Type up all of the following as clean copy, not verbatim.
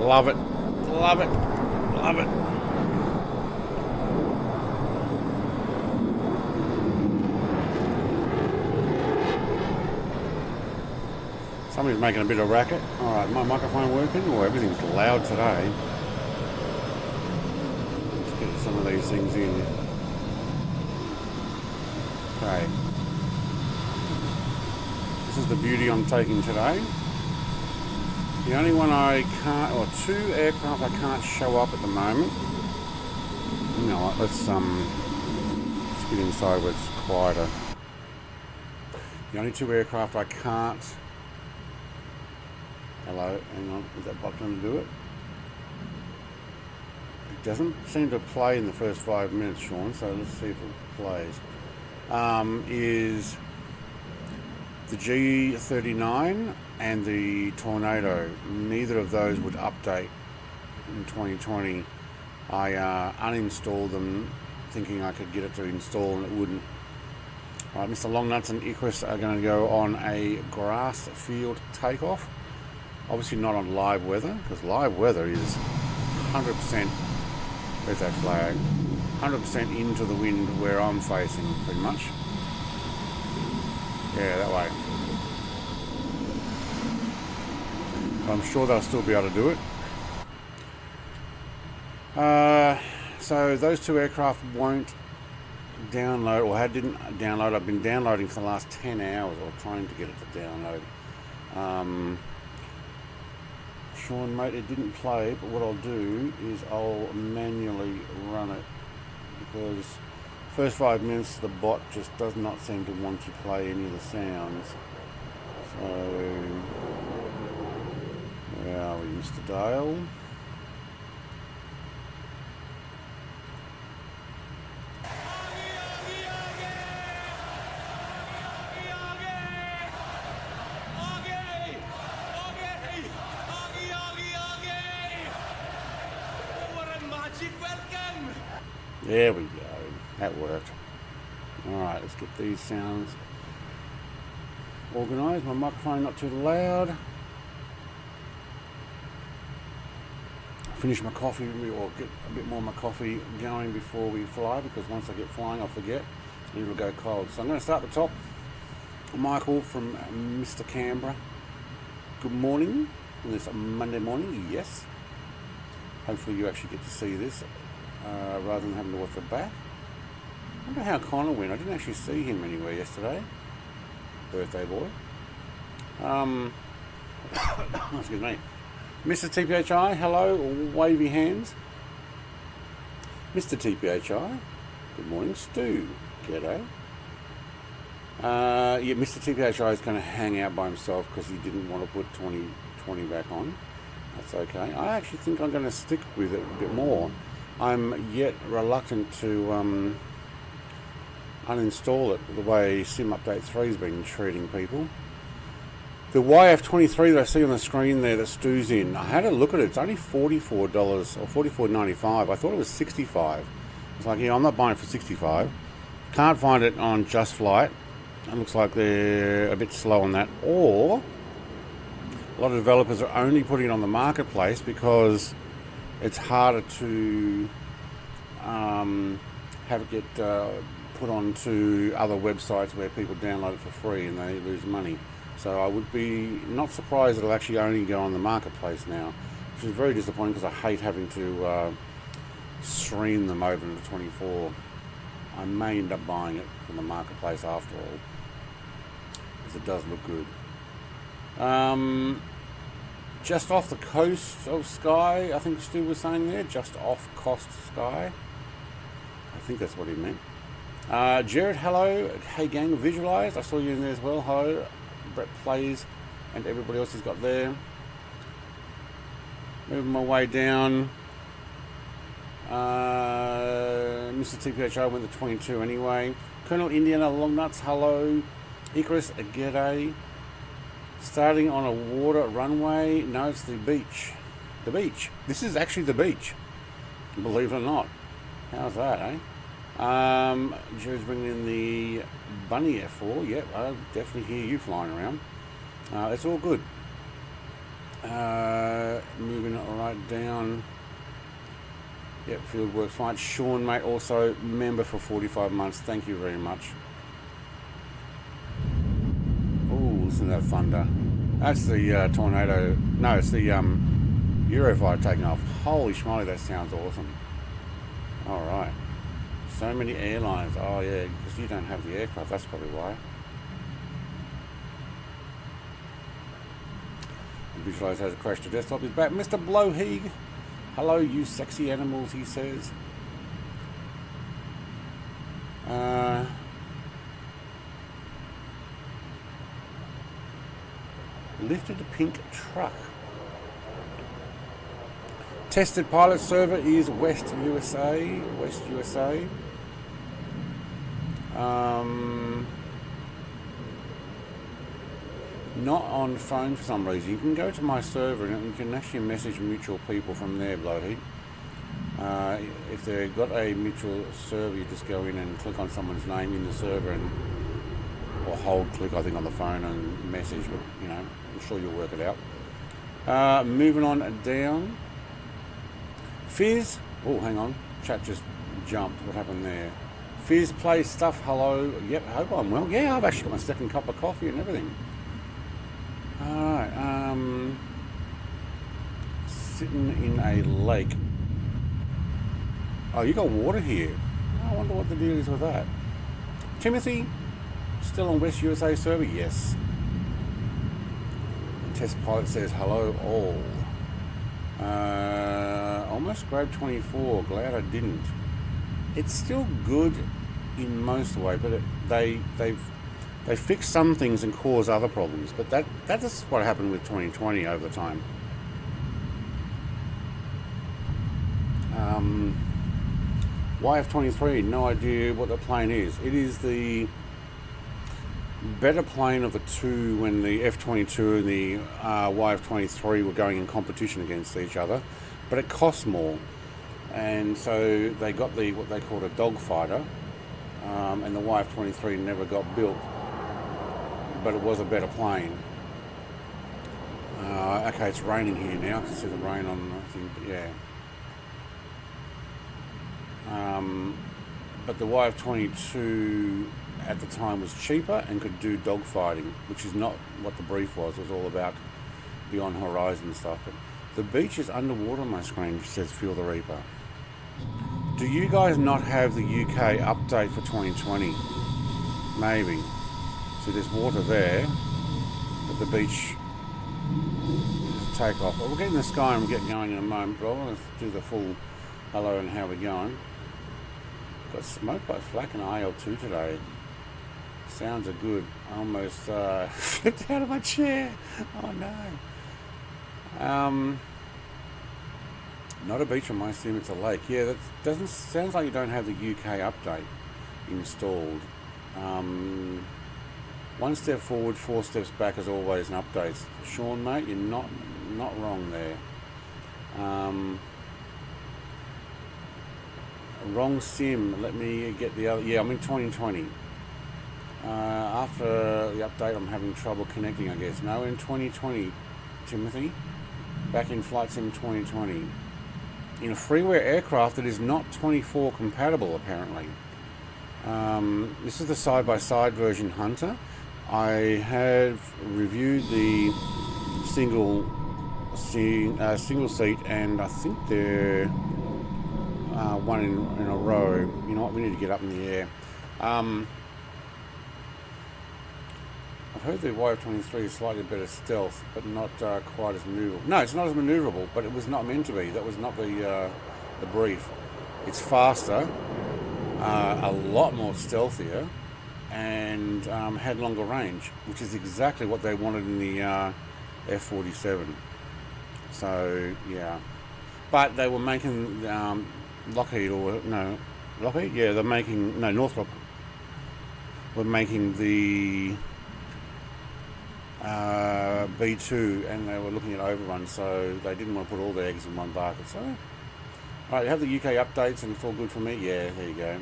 Love it. Love it. Love it. Somebody's making a bit of racket. Alright, my microphone working? Or everything's loud today. Let's get some of these things in. Okay. This is the beauty I'm taking today. The only one I can't, or two aircraft I can't show up at the moment. You know what, let's get inside where it's quieter. The only two aircraft I can't. Hello, hang on, is that bot going to do it? It doesn't seem to play in the first 5 minutes, Sean, so let's see if it plays. Is the G39 and the Tornado. Neither of those would update in 2020. I uninstalled them thinking I could get it to install and it wouldn't. Alright, Mr. Longnuts and Icarus are going to go on a grass field takeoff. Obviously not on live weather, because live weather is 100%, there's that flag, 100% into the wind where I'm facing, pretty much. Yeah, that way. I'm sure they'll still be able to do it. So those two aircraft won't download, or didn't download. I've been downloading for the last 10 hours, or trying to get it to download. Sean, mate, it didn't play, but what I'll do is I'll manually run it, because first 5 minutes the bot just does not seem to want to play any of the sounds. So where are we, Mr. Dale? There we go. That worked. Alright, let's get these sounds organised. My microphone not too loud. Finish my coffee, or get a bit more of my coffee going before we fly, because once I get flying I'll forget and it'll go cold. So I'm going to start at the top. Michael from Mr. Canberra. Good morning on this Monday morning. Yes. Hopefully you actually get to see this. Rather than having to watch it back. I wonder how Connor went. I didn't actually see him anywhere yesterday. Birthday boy. Excuse me. Mr. TPHI, hello, wavy hands. Mr. TPHI, good morning. Stu, g'day. Yeah, Mr. TPHI is going to hang out by himself because he didn't want to put 2020 back on. That's okay. I actually think I'm going to stick with it a bit more. I'm yet reluctant to uninstall it the way Sim Update 3 has been treating people. The YF23 that I see on the screen there that Stu's in, I had a look at it. It's only $44 or $44.95. I thought it was $65. It's like, yeah, I'm not buying it for $65. Can't find it on Just Flight. It looks like they're a bit slow on that. Or a lot of developers are only putting it on the marketplace because it's harder to have it get put onto other websites where people download it for free and they lose money. So I would be not surprised it'll actually only go on the marketplace now, which is very disappointing because I hate having to stream them over to 24. I may end up buying it from the marketplace after all, because it does look good. Just off the coast of Skye, I think Stu was saying there, just off coast Skye. I think that's what he meant. Jared, hello. Hey gang, Visualized. I saw you in there as well. Hello. Brett Plays and everybody else has got there. Moving my way down. Mr. TPHI went to 22 anyway. Colonel Indiana Longnuts, hello. Icarus, a g'day. Starting on a water runway. No, it's the beach. The beach. This is actually the beach. Believe it or not. How's that, eh? Joe's bringing in the Bunny F4. Yep, I definitely hear you flying around. It's all good. Moving right down. Yep, field works fine. Sean, mate, also member for 45 months. Thank you very much. Oh, listen to that thunder. That's the tornado. No, it's the Eurofighter taking off. Holy schmoly, that sounds awesome. All right. So many airlines. Oh, yeah, because you don't have the aircraft. That's probably why. Visualize has a crash to desktop. Is back. Mr. Blowheeg. Hello, you sexy animals, he says. Lifted pink truck. Tested pilot server is West USA. West USA. Not on phone for some reason. You can go to my server and you can actually message mutual people from there, Blowhead. If they've got a mutual server, you just go in and click on someone's name in the server and or hold click, I think, on the phone and message, but you know, I'm sure you'll work it out. Moving on down. Fizz. Oh, hang on. Chat just jumped. What happened there? Fizz plays stuff. Hello. Yep, hope I'm well. Yeah, I've actually got my second cup of coffee and everything. Alright, sitting in a lake. Oh, you got water here. I wonder what the deal is with that. Timothy, still on West USA server? Yes. The test pilot says hello all. Almost grabbed 24. Glad I didn't. It's still good in most way, but they fix some things and cause other problems. But that is what happened with 2020 over time. YF-23, no idea what the plane is. It is the better plane of the two when the F-22 and the YF-23 were going in competition against each other, but it costs more. And so they got what they called a dogfighter, and the YF-23 never got built, but it was a better plane. Okay, it's raining here now. I can see the rain on the thing, but yeah. But the YF-22 at the time was cheaper and could do dogfighting, which is not what the brief was. It was all about beyond horizon stuff. But the beach is underwater on my screen, says Feel the Reaper. Do you guys not have the UK update for 2020? Maybe. So there's water there, but the beach is a takeoff. We'll get in the sky and we'll get going in a moment, but I want to do the full hello and how we're going. Got smoked by Flack and IL2 today. Sounds are good. I almost flipped out of my chair. Oh no. Not a beach on my sim, it's a lake. Yeah, that doesn't sounds like you don't have the UK update installed. One step forward, 4 steps back as always in updates. Sean, mate, you're not wrong there. Wrong sim. Let me get the other. Yeah, I'm in 2020. After the update, I'm having trouble connecting, I guess. No, in 2020, Timothy. Back in Flight Sim 2020. In a freeware aircraft that is not 24 compatible, apparently. This is the side-by-side version Hunter. I have reviewed the single seat, and I think they're one in a row. You know what? We need to get up in the air. I've heard the YF-23 is slightly better stealth, but not quite as maneuverable. No, it's not as maneuverable, but it was not meant to be. That was not the brief. It's faster, a lot more stealthier, and had longer range, which is exactly what they wanted in the F-47. So, yeah. But they were making Lockheed, yeah, they're making, no, Northrop were making the B2, and they were looking at overruns, so they didn't want to put all their eggs in one basket. So, alright, you have the UK updates and it's all good for me? Yeah, there you go.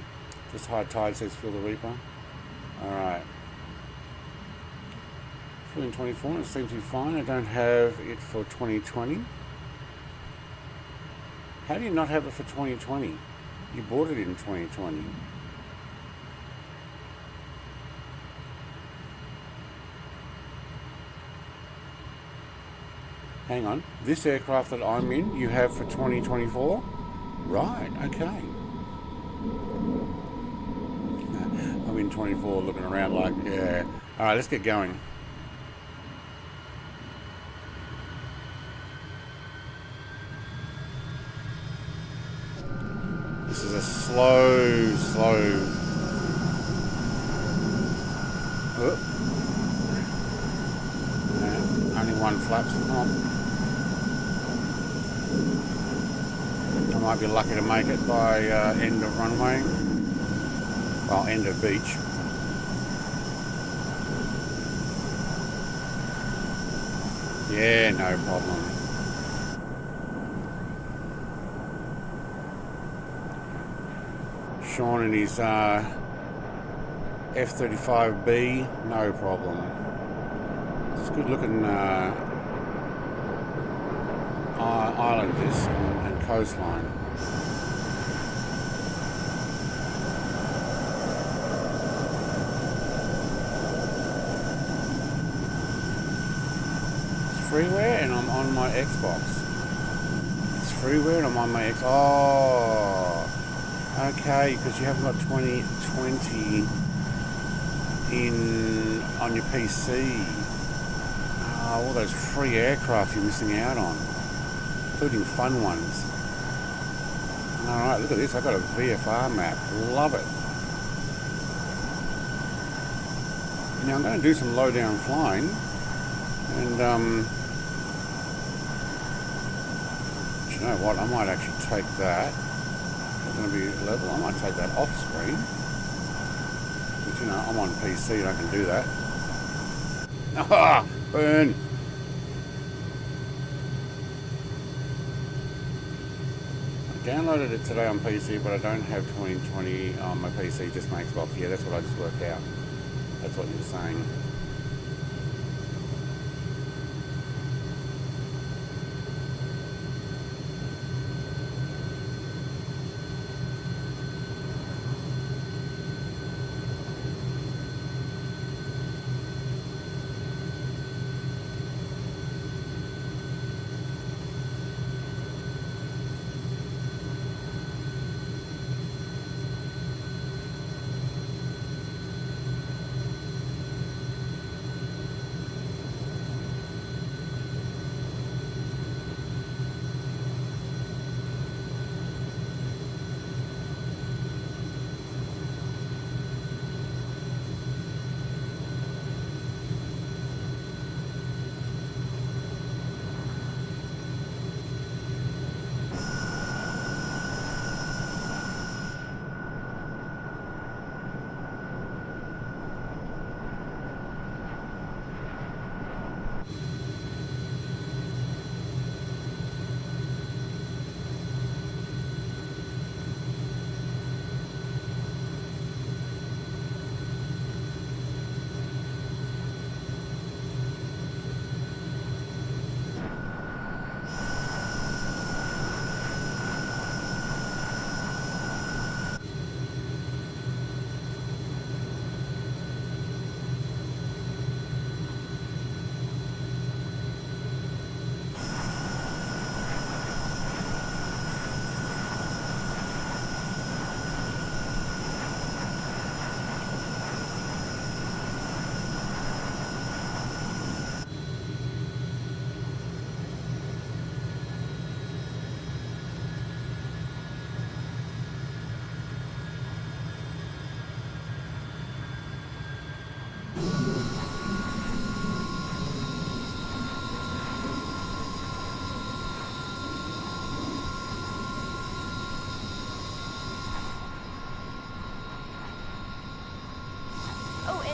Just high tide, says Feel the Reaper. Alright. Feeling 24, it seems to be fine. I don't have it for 2020. How do you not have it for 2020? You bought it in 2020. Hang on. This aircraft that I'm in, you have for 2024? Right, okay. I'm in 24 looking around like, yeah. Alright, let's get going. This is a slow. Oh. Yeah, only one flaps on. I might be lucky to make it by end of runway. Well, end of beach. Yeah, no problem. Sean and his F-35B, no problem. It's a good looking island, this, and coastline. It's freeware and I'm on my Xbox. It's freeware and I'm on my Xbox. Oh. Okay, because you haven't got 2020 on your PC. Oh, all those free aircraft you're missing out on, including fun ones. Alright, look at this, I've got a VFR map. Love it. Now I'm going to do some low down flying and do you know what, I might actually take that. Going to be level. I might take that off screen, but you know I'm on PC and I can do that. Ah, burn! I downloaded it today on PC, but I don't have 2020 on my PC. Just my Xbox. Yeah, that's what I just worked out. That's what you were saying.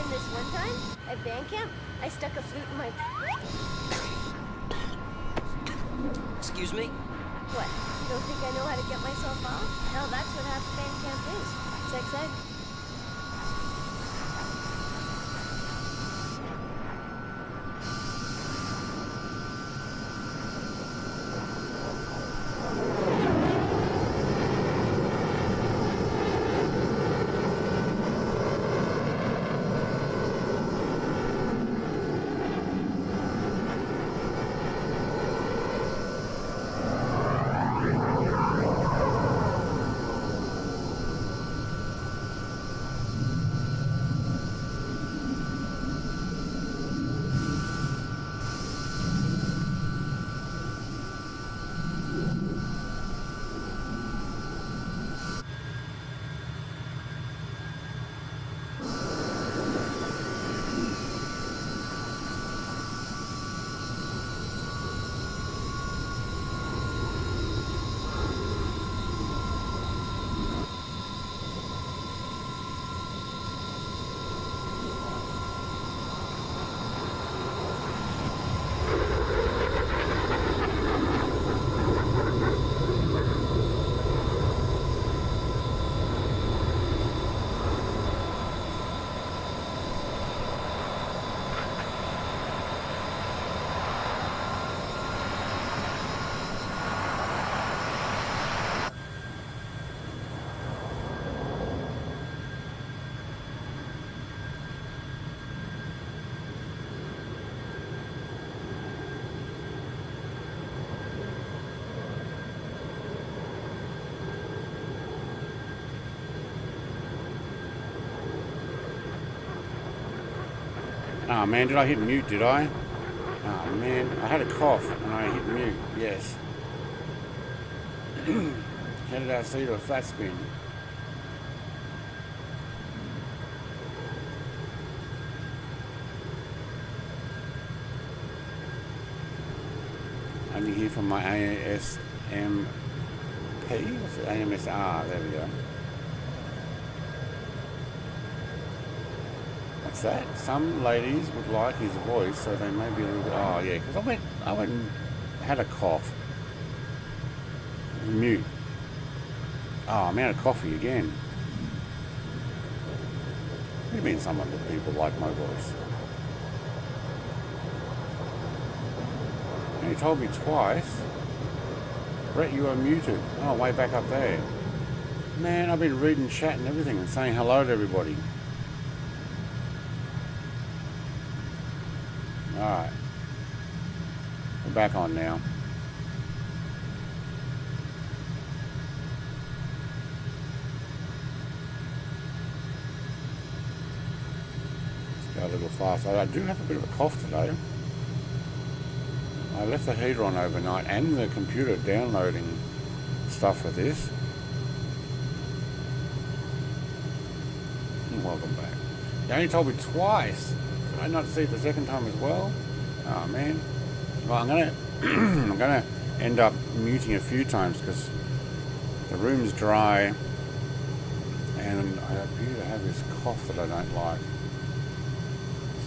This one time, at band camp, I stuck a flute in my... Excuse me? What? Don't think I know how to get myself off? Hell, that's what half band camp is. Sex ed. Oh man, did I hit mute, did I? Oh man, I had a cough and I hit mute, yes. Headed out to a flat spin. Only hear from my ASMP, what's it? AMSR, there we go. What's that? Some ladies would like his voice, so they may be a little bit, oh yeah, because I went and had a cough. Mute. Oh, I'm out of coffee again. What do you mean some other people like my voice? And he told me twice. Brett, you are muted. Oh, way back up there. Man, I've been reading chat and everything and saying hello to everybody. Alright. We're back on now. Let's go a little faster. I do have a bit of a cough today. I left the heater on overnight and the computer downloading stuff for this. Welcome back. You only told me twice. Did I not see it the second time as well? Oh man. Well, I'm gonna end up muting a few times because the room's dry and I appear to have this cough that I don't like.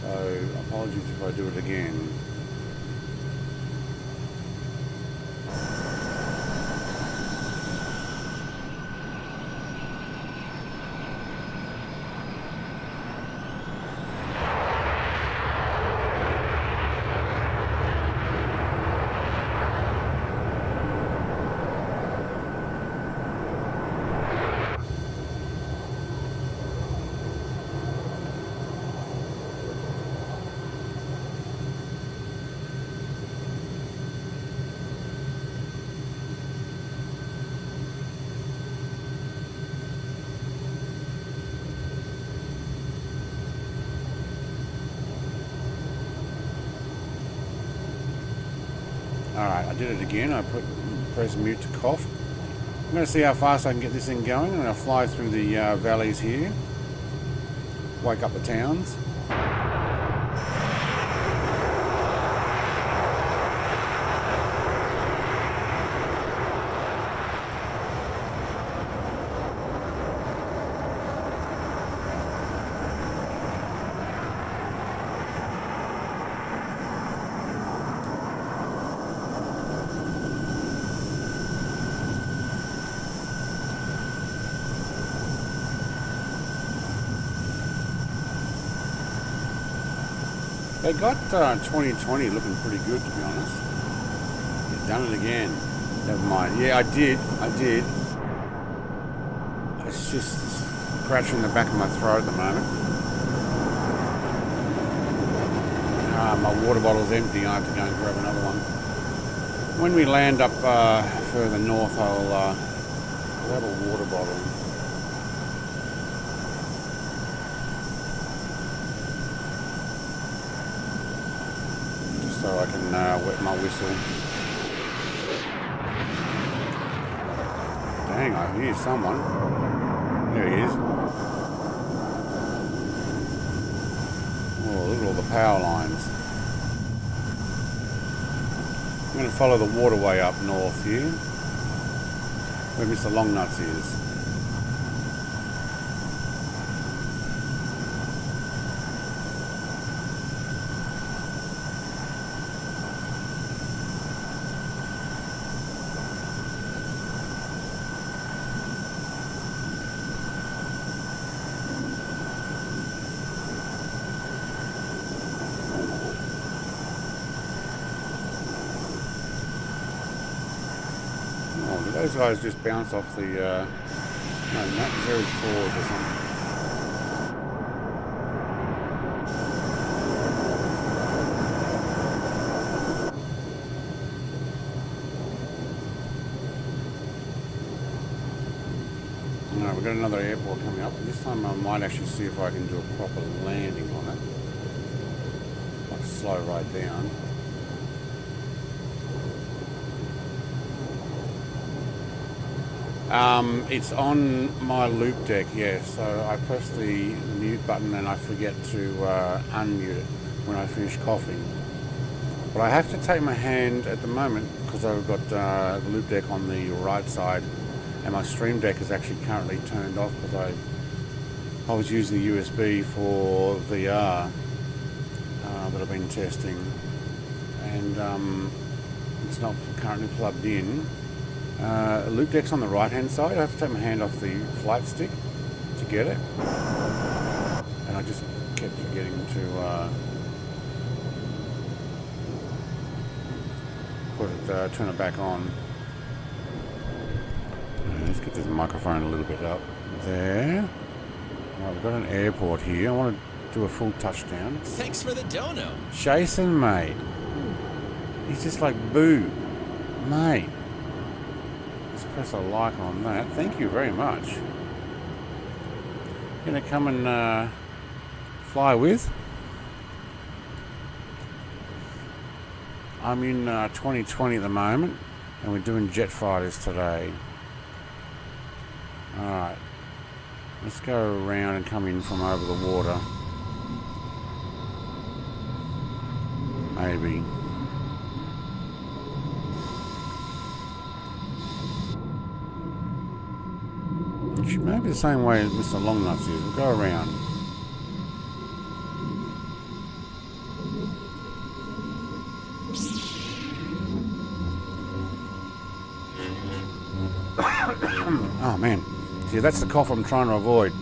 So apologies if I do it again. Alright, I did it again. I press mute to cough. I'm going to see how fast I can get this thing going. I'm going to fly through the valleys here. Wake up the towns. They got 2020 looking pretty good, to be honest. They've done it again. Never mind. Yeah, I did. It's just scratching the back of my throat at the moment. My water bottle's empty. I have to go and grab another one. When we land up further north, I'll grab a water bottle. So I can wet my whistle. Dang, I hear someone. There he is. Oh, look at all the power lines. I'm going to follow the waterway up north here, where Mr. Longnuts is. Those guys just bounce off the no, Nat Zero claws or something. Alright, we've got another airport coming up. This time I might actually see if I can do a proper landing on it. slow right down. It's on my loop deck, yeah, so I press the mute button and I forget to unmute it when I finish coughing. But I have to take my hand at the moment because I've got the loop deck on the right side and my stream deck is actually currently turned off because I was using the USB for VR that I've been testing, and it's not currently plugged in. Loop deck's on the right hand side. I have to take my hand off the flight stick to get it, and I just kept forgetting to turn it back on. Let's get this microphone a little bit up there. Right, we've got an airport here. I want to do a full touchdown. Thanks for the dono. Jason, mate. He's just like, boo, mate. Let's press a like on that. Thank you very much. Gonna come and fly with. I'm in 2020 at the moment, and we're doing jet fighters today. Alright, let's go around and come in from over the water. Maybe. Maybe the same way as Mr. Longnuts is. We'll go around. Oh man, see, that's the cough I'm trying to avoid.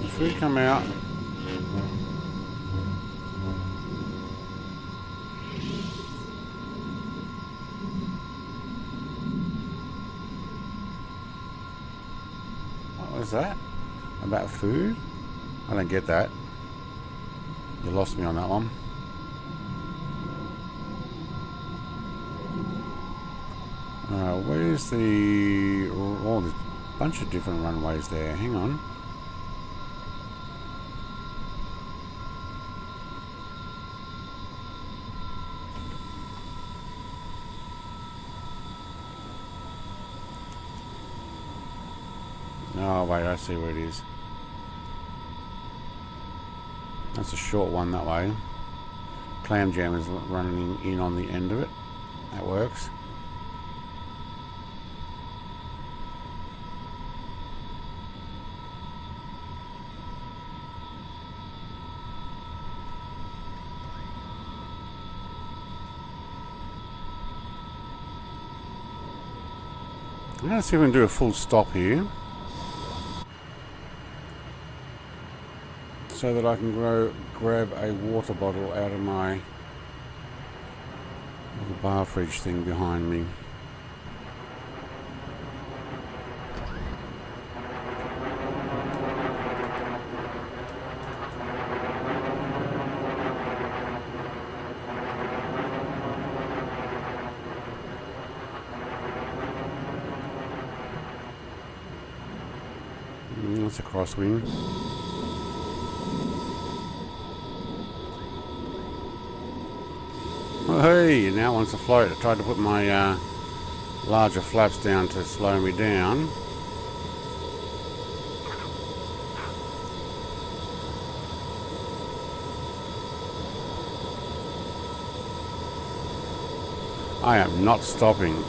If we come out, what was that? About food? I don't get that. You lost me on that one. Where's the... Oh, there's a bunch of different runways there. Hang on. Oh, wait, I see where it is. That's a short one that way. Clam jam is running in on the end of it. That works. I'm going to see if we can do a full stop here, so that I can grab a water bottle out of my little bar fridge thing behind me. That's a crosswind. Oh, hey, now it wants to float. I tried to put my larger flaps down to slow me down. I am not stopping.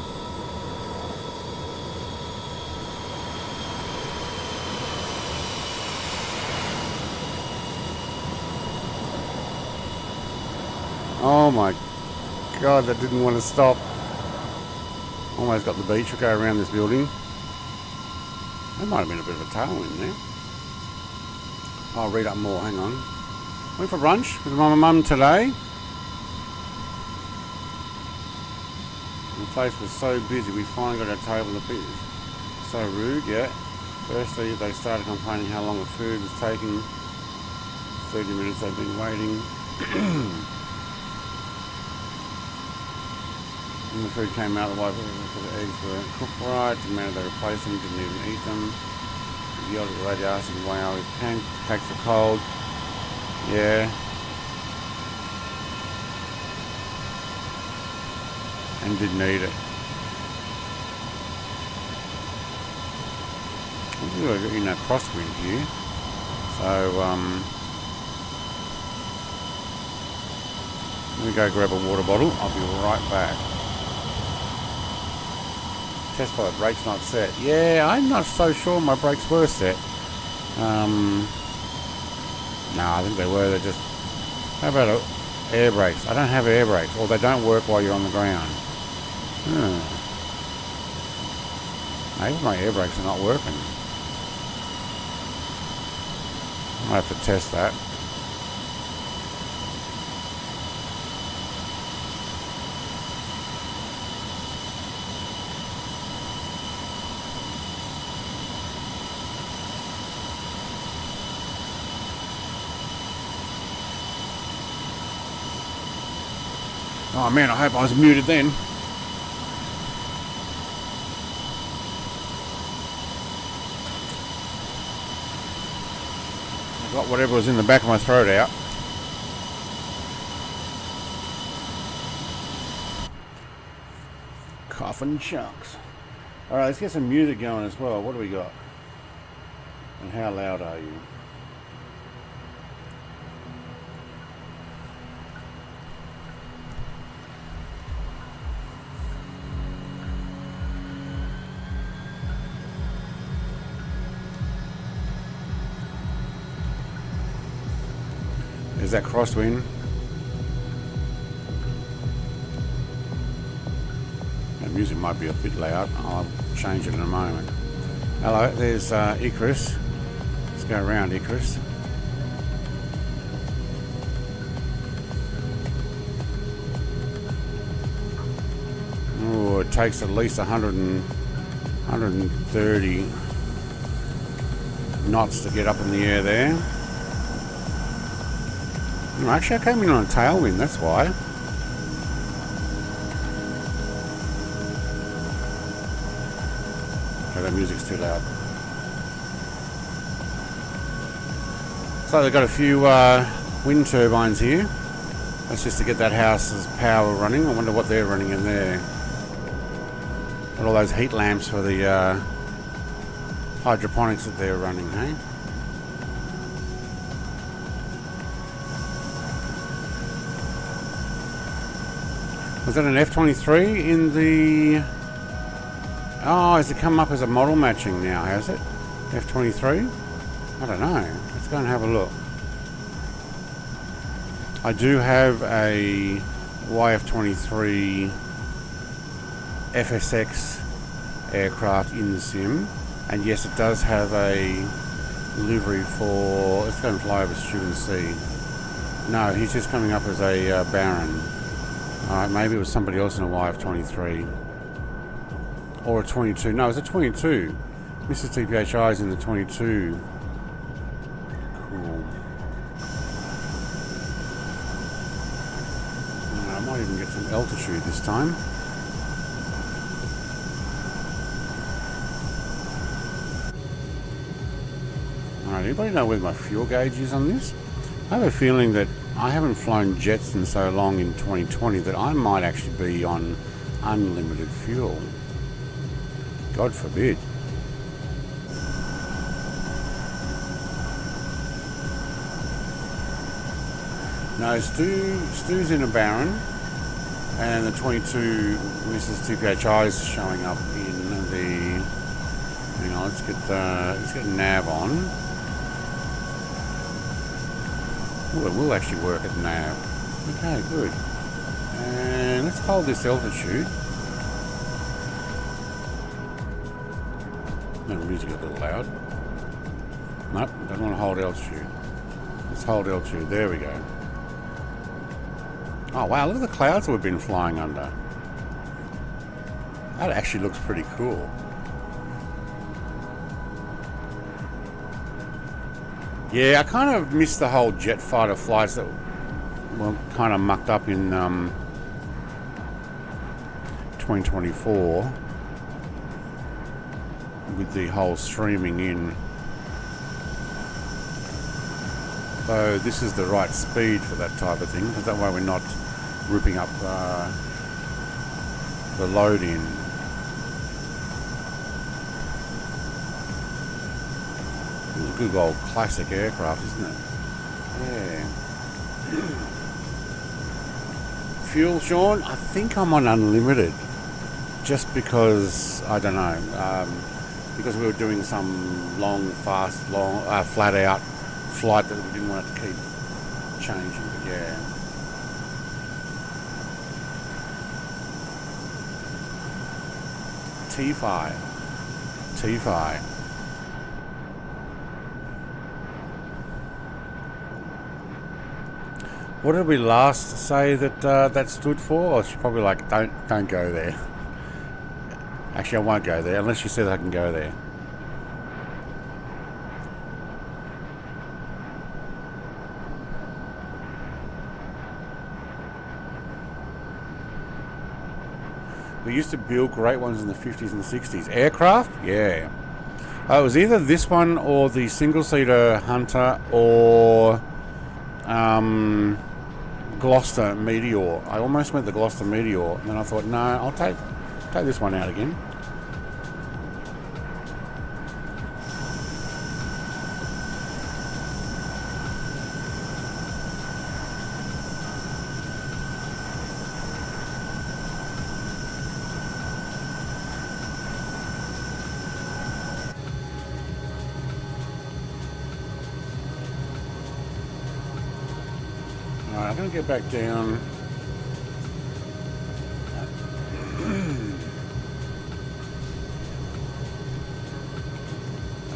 Oh my God, that didn't want to stop. Almost got the beach. We'll go around this building. There might have been a bit of a tailwind there. I'll read up more, hang on. Went for brunch with my mum today. The place was so busy, we finally got our table to be so rude, yeah. Firstly, they started complaining how long the food was taking. 30 minutes they've been waiting. When the food came out, the wife because the eggs were cooked right, demanded they replace them, didn't even eat them. He yelled at the radio asking wow, his pancakes were cold. Yeah. And didn't eat it. We've got, you know, crosswind here. So, let me go grab a water bottle. I'll be right back. Test pilot, brakes not set. Yeah, I'm not so sure my brakes were set. No, I think they were. They're just... How about air brakes? I don't have air brakes. Or they don't work while you're on the ground. Maybe my air brakes are not working. I'll have to test that. Oh man, I hope I was muted then. I got whatever was in the back of my throat out. Coffin chunks. Alright, let's get some music going as well. What do we got? And how loud are you? There's that crosswind. The music might be a bit loud. I'll change it in a moment. Hello, there's Icarus. Let's go around Icarus. Oh, it takes at least 130 knots to get up in the air there. Actually, I came in on a tailwind, that's why. Okay, that music's too loud. So they've got a few wind turbines here. That's just to get that house's power running. I wonder what they're running in there. Got all those heat lamps for the hydroponics that they're running, hey? Was that an F23 in the... Oh, has it come up as a model matching now, has it? F23? I don't know. Let's go and have a look. I do have a YF23 FSX aircraft in the sim. And yes, it does have a livery for... Let's go and fly over Student C. No, he's just coming up as a Baron. Alright, maybe it was somebody else in a YF23. Or a 22. No, it was a 22. Mrs. TPHI is in the 22. Cool. I might even get some altitude this time. Alright, anybody know where my fuel gauge is on this? I have a feeling that I haven't flown jets in so long in 2020 that I might actually be on unlimited fuel. God forbid. No, Stu's in a Baron, and the 22 Mrs. TPHI is showing up in the... Hang on, let's get nav on. Well, it will actually work at nav. Okay, good. And let's hold this altitude. No, the music is a little loud. Nope, don't want to hold altitude. Let's hold altitude. There we go. Oh wow, look at the clouds we've been flying under. That actually looks pretty cool. Yeah, I kind of missed the whole jet fighter flights that were kind of mucked up in 2024 with the whole streaming in. So this is the right speed for that type of thing, because that way we're not ripping up the load in. It's a good old classic aircraft, isn't it? Yeah. Fuel, Sean? I think I'm on unlimited. Just because, I don't know, because we were doing some long, fast, flat out flight that we didn't want it to keep changing. But yeah. T5. What did we last say that that stood for? Or she's probably like, don't go there. Actually, I won't go there unless she says I can go there. We used to build great ones in the 50s and 60s. Aircraft? Yeah. It was either this one or the single-seater Hunter or Gloucester Meteor. I almost went the Gloucester Meteor, and then I thought, no, I'll take this one out again. Alright, I'm going to get back down.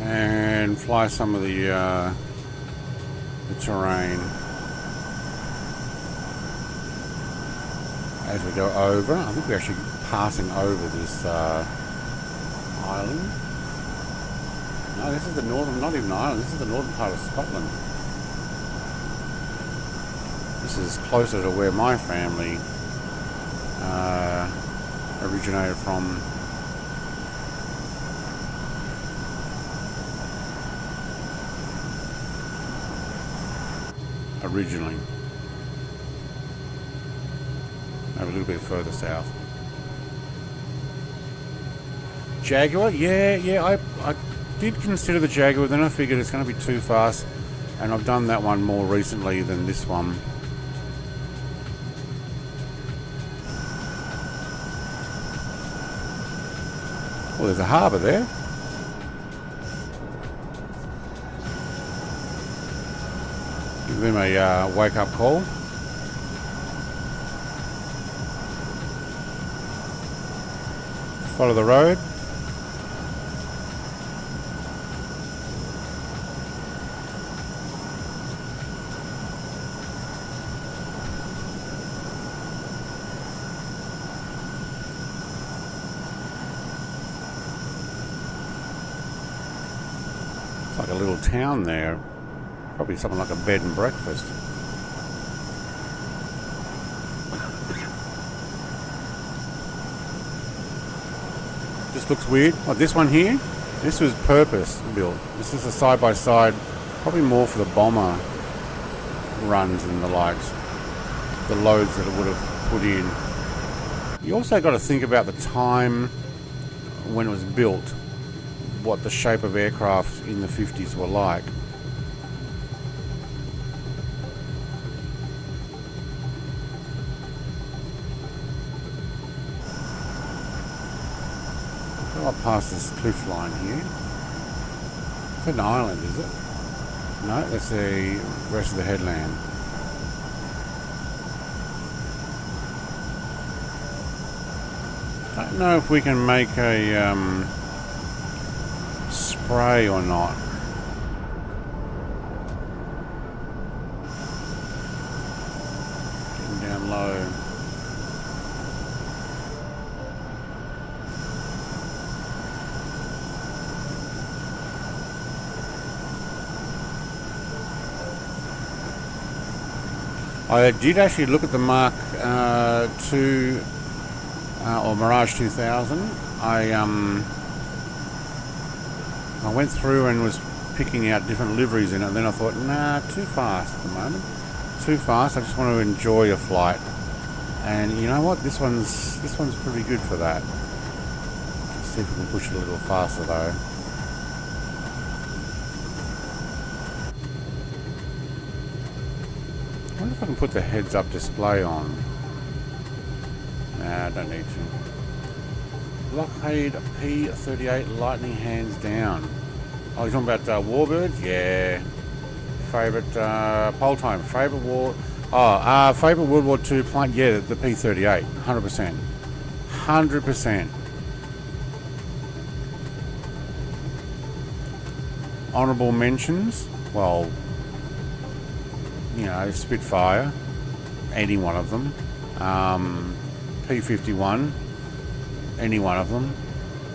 And fly some of the terrain as we go over. I think we're actually passing over this island. No, this is the northern, not even island, this is the northern part of Scotland. This is closer to where my family originated from. Originally. Maybe a little bit further south. Jaguar? Yeah, I did consider the Jaguar, then I figured it's going to be too fast, and I've done that one more recently than this one. Well, there's a harbour there. Give them a wake-up call. Follow the road. It's like a little town there. Probably something like a bed and breakfast. Just looks weird. Like this one here, this was purpose built. This is a side-by-side, probably more for the bomber runs and the likes. The loads that it would have put in. You also got to think about the time when it was built, what the shape of aircraft in the 50s were like. Up past this cliff line here. It's an island, is it? No, that's the rest of the headland. I don't know if we can make a spray or not. Getting down low. I did actually look at the Mark II or Mirage 2000. I went through and was picking out different liveries in it, and then I thought, nah, too fast at the moment. Too fast. I just want to enjoy a flight. And you know what? This one's pretty good for that. Let's see if we can push it a little faster though. I wonder if I can put the heads-up display on. Nah, I don't need to. Blockade P38 Lightning hands down. Oh, you're talking about Warbirds? Yeah. Favourite poll time. Favourite war. Oh, favourite World War II plane. Yeah, the P38. 100%. 100%. Honourable mentions. Well, you know, Spitfire. Any one of them. P51. Any one of them.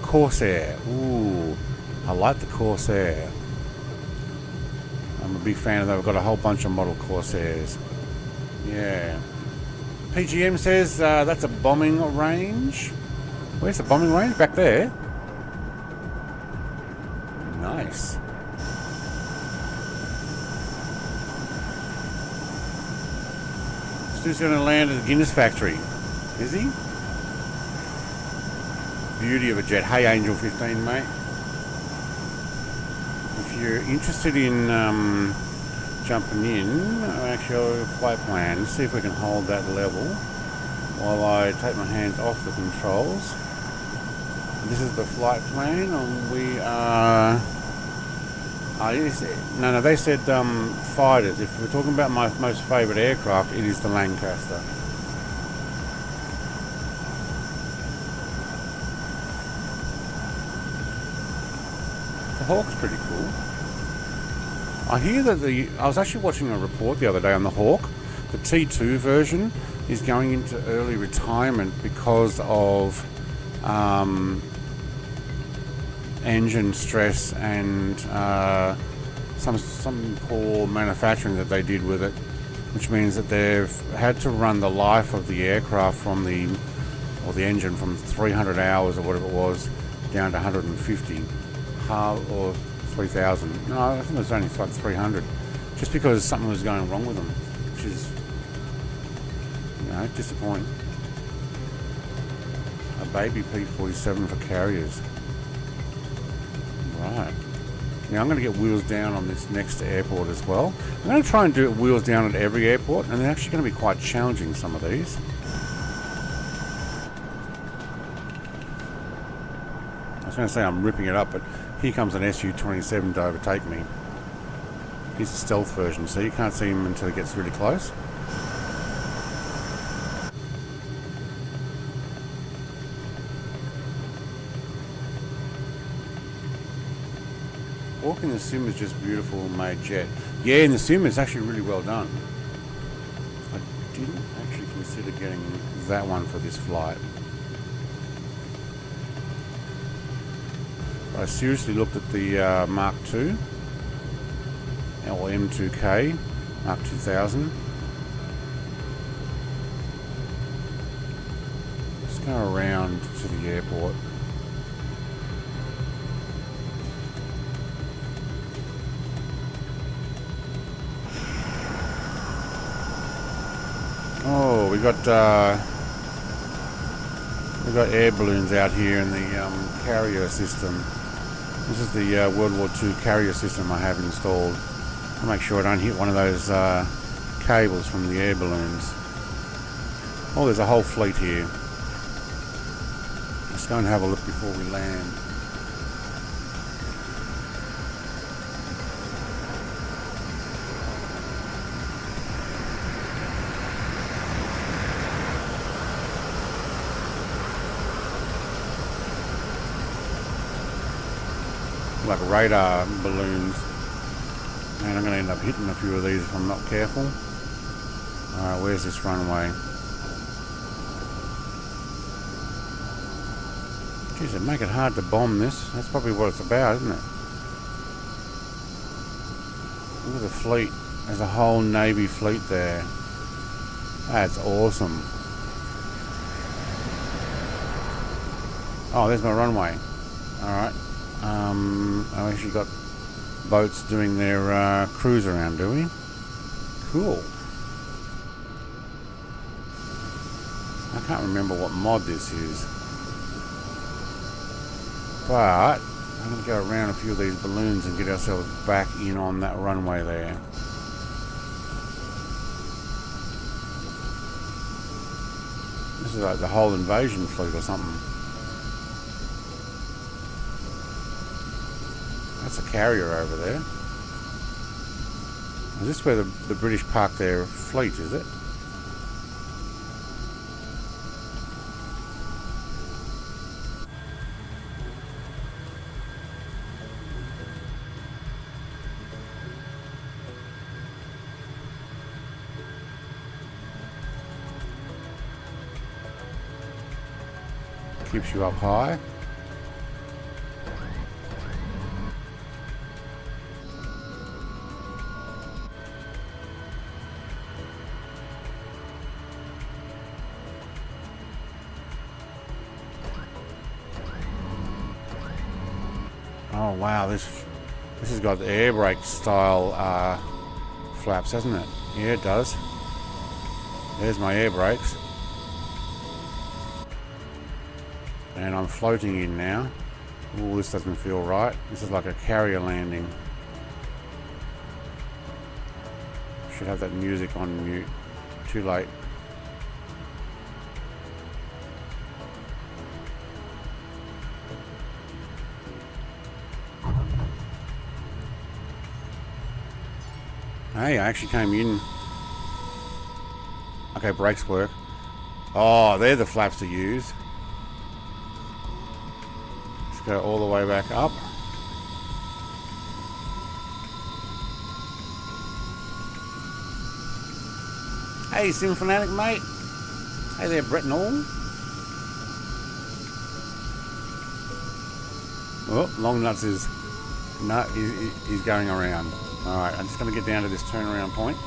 Corsair. Ooh, I like the Corsair. I'm a big fan of that. We've got a whole bunch of model Corsairs. Yeah. PGM says that's a bombing range. Where's the bombing range? Back there. Nice. Stu's going to land at the Guinness factory. Is he? Beauty of a jet. Hey, Angel 15, mate. If you're interested in jumping in, actually I'll have a flight plan. Let's see if we can hold that level while I take my hands off the controls. This is the flight plan, and we are... no, they said fighters. If we're talking about my most favourite aircraft, it is the Lancaster. The Hawk's pretty cool. I hear that I was actually watching a report the other day on the Hawk. The T2 version is going into early retirement because of engine stress and some poor manufacturing that they did with it, which means that they've had to run the life of the aircraft from the engine from 300 hours or whatever it was down to 150 or 3,000. No, I think it was only like 300, just because something was going wrong with them, which is, you know, disappointing. A baby P47 for carriers. Right. Now I'm going to get wheels down on this next airport as well. I'm going to try and do wheels down at every airport, and they're actually going to be quite challenging, some of these. I was going to say I'm ripping it up, but here comes an Su-27 to overtake me. He's a stealth version, so you can't see him until he gets really close. Walk in the sim is just beautiful made jet. Yeah, in the sim it's actually really well done. I didn't actually consider getting that one for this flight. I seriously looked at the Mark II, or M2K, Mark 2000. Let's go around to the airport. Oh, we got air balloons out here in the carrier system. This is the World War II carrier system I have installed to make sure I don't hit one of those cables from the air balloons. Oh, there's a whole fleet here. Let's go and have a look before we land. Like radar balloons, and I'm going to end up hitting a few of these if I'm not careful. Alright, where's this runway? Geez, it'd make it hard to bomb this. That's probably what it's about, isn't it? Look at the fleet. There's a whole Navy fleet there. That's awesome. Oh, there's my runway. Alright. I actually got boats doing their cruise around, do we? Cool. I can't remember what mod this is. But I'm going to go around a few of these balloons and get ourselves back in on that runway there. This is like the whole invasion fleet or something. That's a carrier over there. Is this where the British park their fleet, is it? Keeps you up high. Oh wow, this has got the air brake style flaps, hasn't it? Yeah, it does. There's my air brakes. And I'm floating in now. Oh, this doesn't feel right. This is like a carrier landing. Should have that music on mute. Too late. Hey, I actually came in. Okay, brakes work. Oh, they're the flaps to use. Go all the way back up. Hey, Symphonic mate. Hey there, Brett and all. Oh, Long Nuts is he's going around. All right, I'm just going to get down to this turnaround point.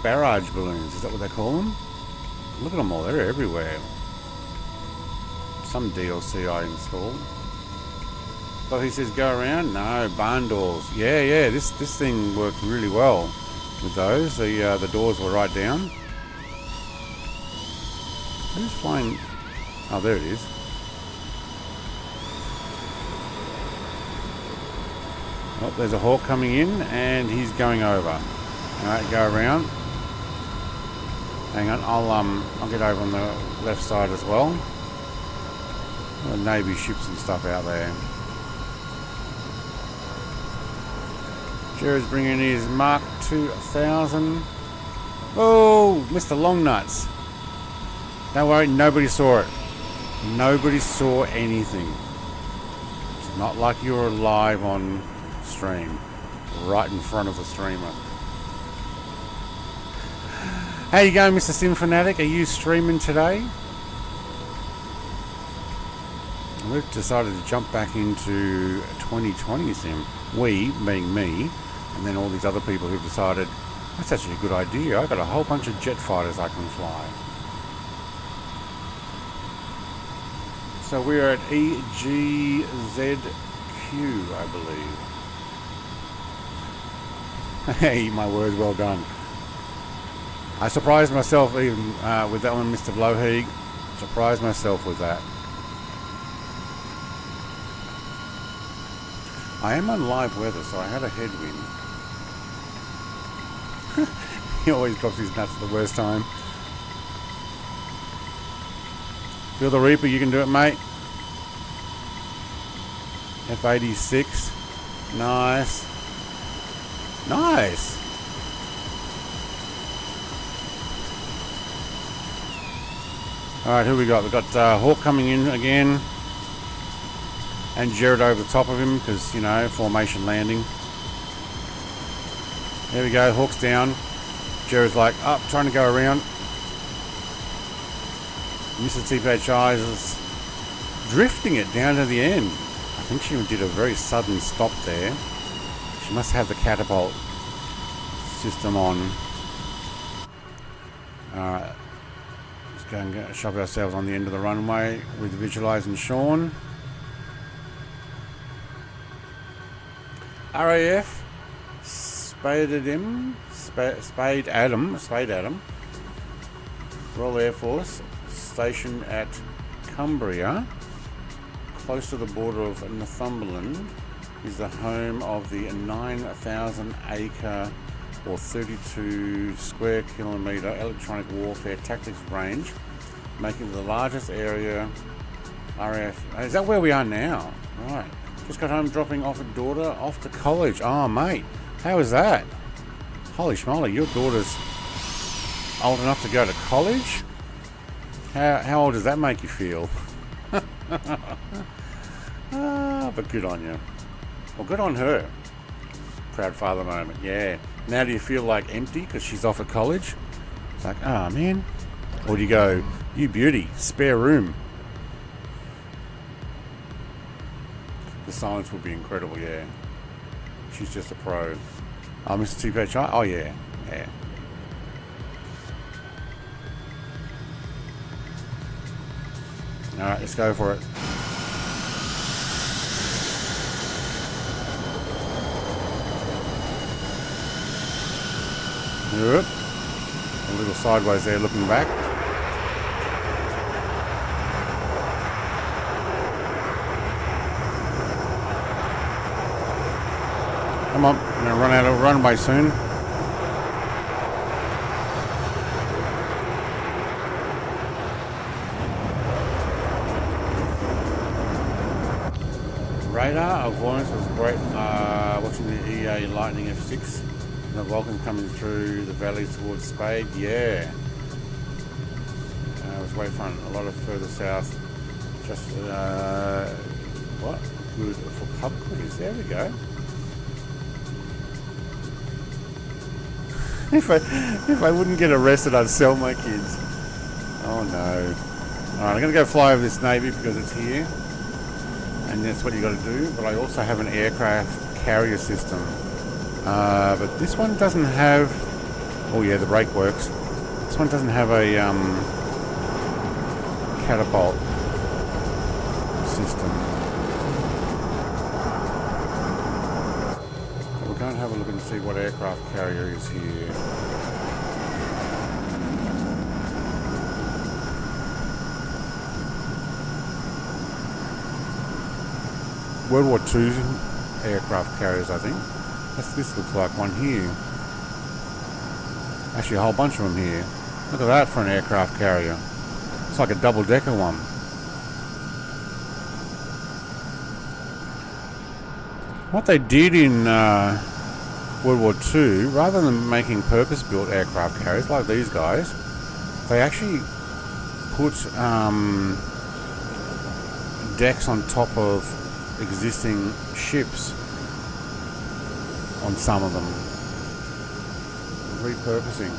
Barrage balloons, is that what they call them? Look at them all; they're everywhere. Some DLC I installed. But he says go around. No, barn doors. Yeah. This thing worked really well with those. The doors were right down. Who's flying? Oh, there it is. Oh, there's a Hawk coming in, and he's going over. All right, go around. Hang on, I'll get over on the left side as well. Navy ships and stuff out there. Jared's bringing his Mark 2000. Oh, Mr. Longnuts. Don't worry, nobody saw it. Nobody saw anything. It's not like you're live on stream, right in front of the streamer. How you going, Mr. Symphonic? Are you streaming today? We've decided to jump back into 2020 sim. We, being me, and then all these other people who've decided, that's actually a good idea. I've got a whole bunch of jet fighters I can fly. So we're at EGZQ, I believe. Hey, my word, well done. I surprised myself even with that one, Mr. Blowheeg. Surprised myself with that. I am on live weather, so I had a headwind. He always drops his nuts at the worst time. Feel the Reaper, you can do it, mate. F86. Nice. Nice. Alright, who we got? We've got Hawk coming in again. And Jared over the top of him because, you know, formation landing. There we go, Hawk's down. Jared's like, up, trying to go around. Mr. TPHI is drifting it down to the end. I think she did a very sudden stop there. She must have the catapult system on. Alright. go and shove ourselves on the end of the runway with Visualize and Sean. RAF Spade Adam Royal Air Force stationed at Cumbria, close to the border of Northumberland, is the home of the 9,000 acre or 32 square kilometre electronic warfare tactics range, making it the largest area RAF. Is that where we are now? Right. Just got home dropping off a daughter off to college. Oh, mate. How is that? Holy schmoly, your daughter's old enough to go to college? How old does that make you feel? But good on you. Well, good on her. Proud father moment, yeah. Now do you feel like empty because she's off at college? It's like, oh man. Or do you go, you beauty, spare room? The silence would be incredible, yeah. She's just a pro. Oh, Mr. TPHI? Oh yeah, yeah. Alright, let's go for it. Yep. A little sideways there looking back. Come on, I'm going to run out of runway soon. Radar avoidance was great watching the EA Lightning F6. The Vulcan coming through the valleys towards Spade, yeah. It was way fun, a lot of further south. Just, what? Good for pub quiz, there we go. If I wouldn't get arrested, I'd sell my kids. Oh no. Alright, I'm going to go fly over this Navy because it's here. And that's what you got to do. But I also have an aircraft carrier system. But this one doesn't have... Oh yeah, the brake works. This one doesn't have a catapult system. So we're going to have a look and see what aircraft carrier is here. World War II aircraft carriers, I think. This looks like one here. Actually, a whole bunch of them here. Look at that for an aircraft carrier. It's like a double-decker one. What they did in World War II, rather than making purpose-built aircraft carriers like these guys, they actually put decks on top of existing ships on some of them. Repurposing.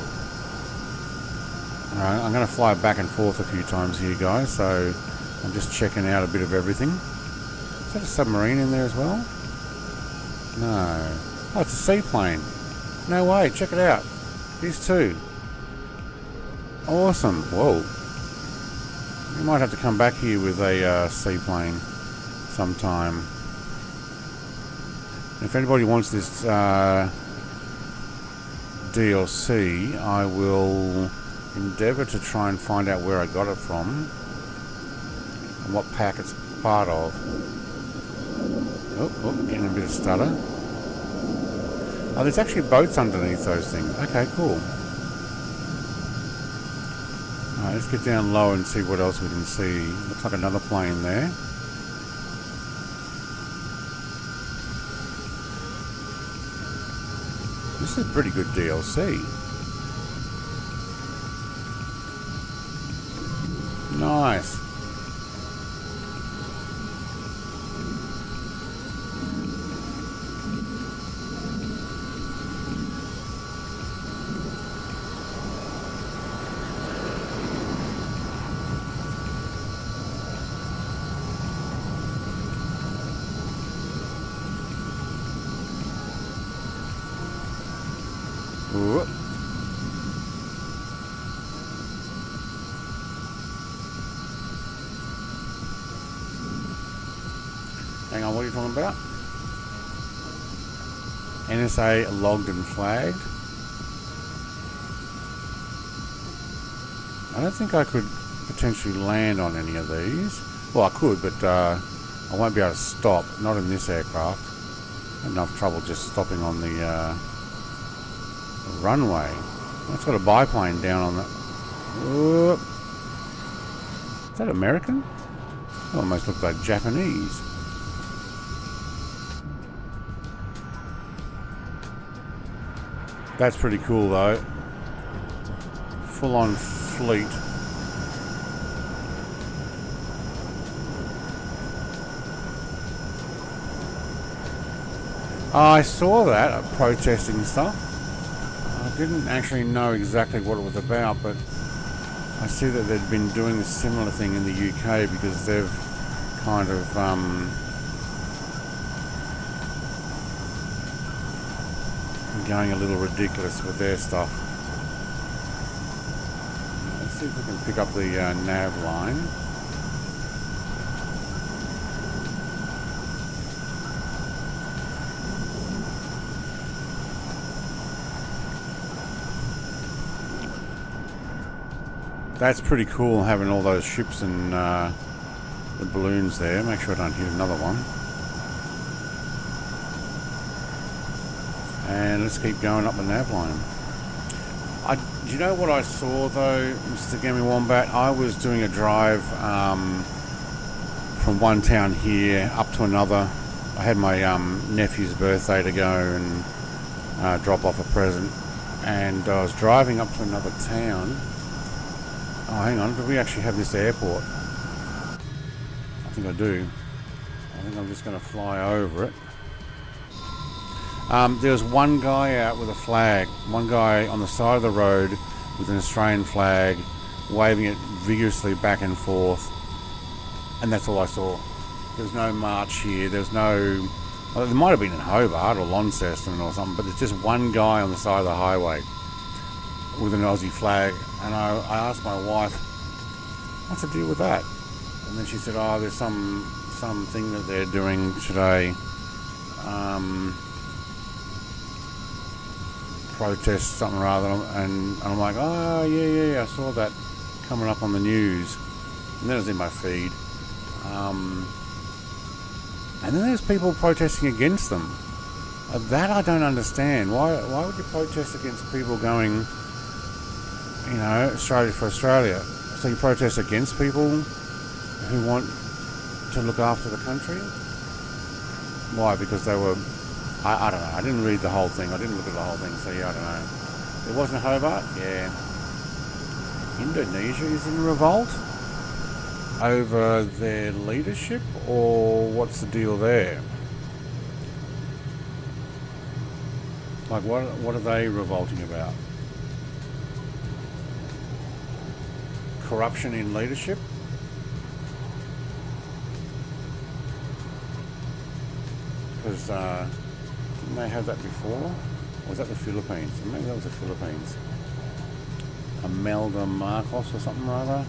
Alright, I'm going to fly back and forth a few times here, guys, so I'm just checking out a bit of everything. Is that a submarine in there as well? No. Oh, it's a seaplane. No way, check it out. These two. Awesome. Whoa. We might have to come back here with a seaplane sometime. If anybody wants this DLC, I will endeavour to try and find out where I got it from and what pack it's part of. Oh, getting a bit of stutter. Oh, there's actually boats underneath those things. Okay, cool. Alright, let's get down low and see what else we can see. Looks like another plane there. This is pretty good DLC. Nice. you're talking about. NSA logged and flagged. I don't think I could potentially land on any of these. Well, I could, but I won't be able to stop. Not in this aircraft. Enough trouble just stopping on the runway. It's got a biplane down on that. Whoop. Is that American? It almost looks like Japanese. That's pretty cool though. Full on fleet. I saw that protesting stuff. I didn't actually know exactly what it was about, but I see that they'd been doing a similar thing in the UK because they've kind of going a little ridiculous with their stuff. Let's see if we can pick up the nav line. That's pretty cool, having all those ships and the balloons there. Make sure I don't hit another one. And let's keep going up the nav line. Do you know what I saw though, Mr. Gammy Wombat? I was doing a drive from one town here up to another. I had my nephew's birthday to go and drop off a present. And I was driving up to another town. Oh, hang on, do we actually have this airport? I think I do. I think I'm just going to fly over it. There's one guy out with a flag. One guy on the side of the road with an Australian flag, waving it vigorously back and forth. And that's all I saw. There's no march here. There's no... Well, there might have been in Hobart or Launceston or something, but there's just one guy on the side of the highway with an Aussie flag. And I asked my wife, what's the deal with that? And then she said, oh, there's some thing that they're doing today. Protest something rather. And I'm like, oh, yeah, I saw that coming up on the news. And then it was in my feed. And then there's people protesting against them. That I don't understand. Why would you protest against people going... You know, Australia for Australia. So you protest against people who want to look after the country? Why? Because they were... I don't know. I didn't read the whole thing. I didn't look at the whole thing. So yeah, I don't know. It wasn't Hobart? Yeah. Indonesia is in revolt over their leadership? Or what's the deal there? Like, what are they revolting about? Corruption in leadership? Because didn't they have that before? Or was that the Philippines? Maybe that was the Philippines. Imelda Marcos or something or other?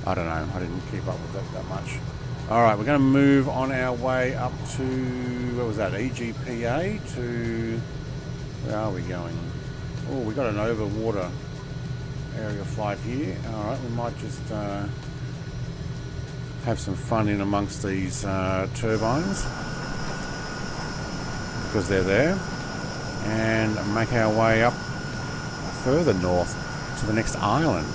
I don't know. I didn't keep up with that much. Alright, we're going to move on our way up to... What was that? EGPA to... Where are we going? Oh, we got an over water area flight here. Alright, we might just have some fun in amongst these turbines because they're there, and make our way up further north to the next island.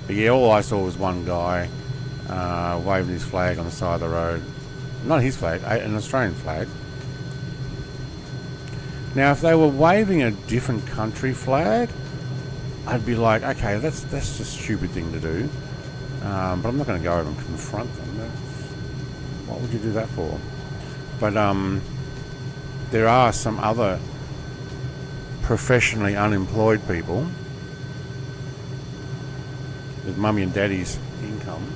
But yeah, all I saw was one guy waving his flag on the side of the road. Not his flag, an Australian flag. Now, if they were waving a different country flag, I'd be like, okay, that's just a stupid thing to do. But I'm not going to go over and confront them. What would you do that for? But there are some other professionally unemployed people with mummy and daddy's income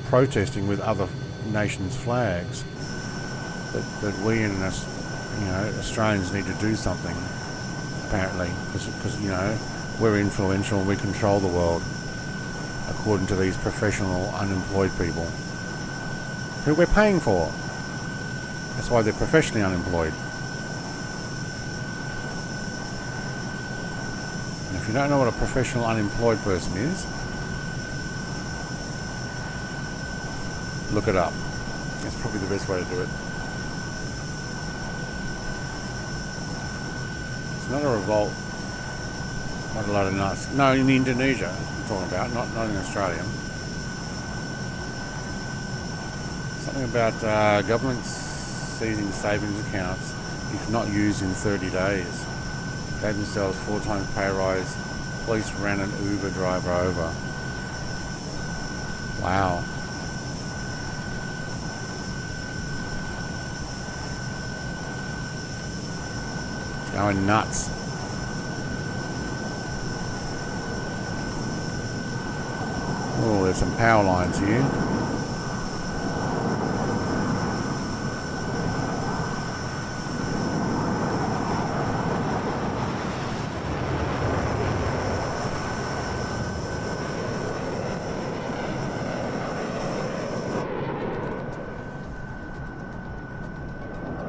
protesting with other nations' flags. That we in Australians need to do something, apparently, because you know, we're influential and we control the world, according to these professional unemployed people who we're paying for. That's why they're professionally unemployed. And if you don't know what a professional unemployed person is, look it up. That's probably the best way to do it. It's not a revolt. Not a lot of nuts. No, in Indonesia, I'm talking about, not in Australia. Something about governments seizing savings accounts if not used in 30 days. Gave themselves 4 times pay rise. Police ran an Uber driver over. Wow. It's going nuts. Oh, there's some power lines here.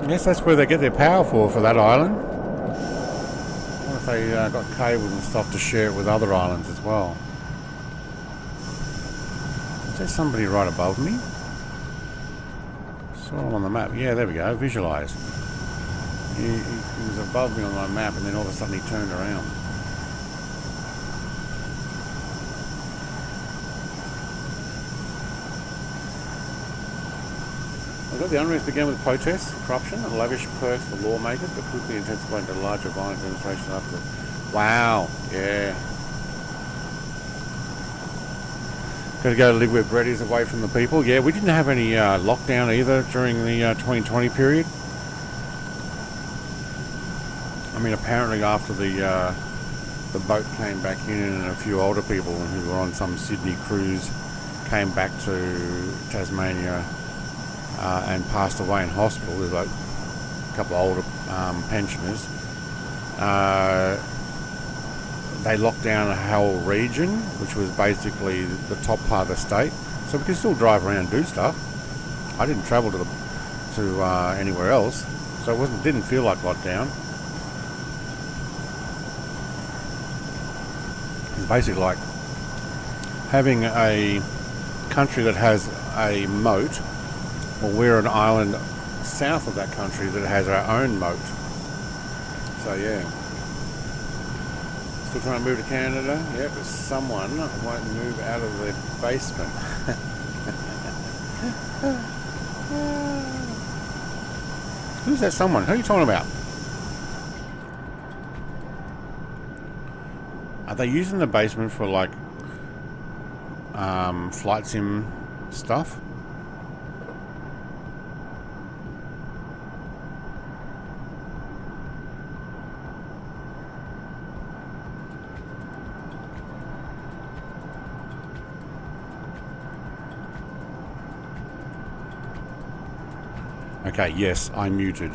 I guess that's where they get their power for that island. What if they got cables and stuff to share it with other islands as well? Is there somebody right above me? Saw him on the map. Yeah, there we go. Visualize. He was above me on my map, and then all of a sudden he turned around. The unrest began with protests, corruption, and lavish perks for lawmakers, but quickly intensified into larger violent demonstrations after. Wow, yeah. Got to go live where bread is, away from the people. Yeah, we didn't have any lockdown either during the 2020 period. I mean, apparently after the boat came back in and a few older people who were on some Sydney cruise came back to Tasmania and passed away in hospital. There's like a couple of older pensioners. They locked down a whole region, which was basically the top part of the state, so we could still drive around and do stuff. I didn't travel to anywhere else, so it didn't feel like lockdown. It's basically like having a country that has a moat. Well, we're an island south of that country that has our own moat. So yeah. Still trying to move to Canada? Yeah, but someone won't move out of their basement. Who's that someone? Who are you talking about? Are they using the basement for like flight sim stuff? Okay, yes, I'm muted,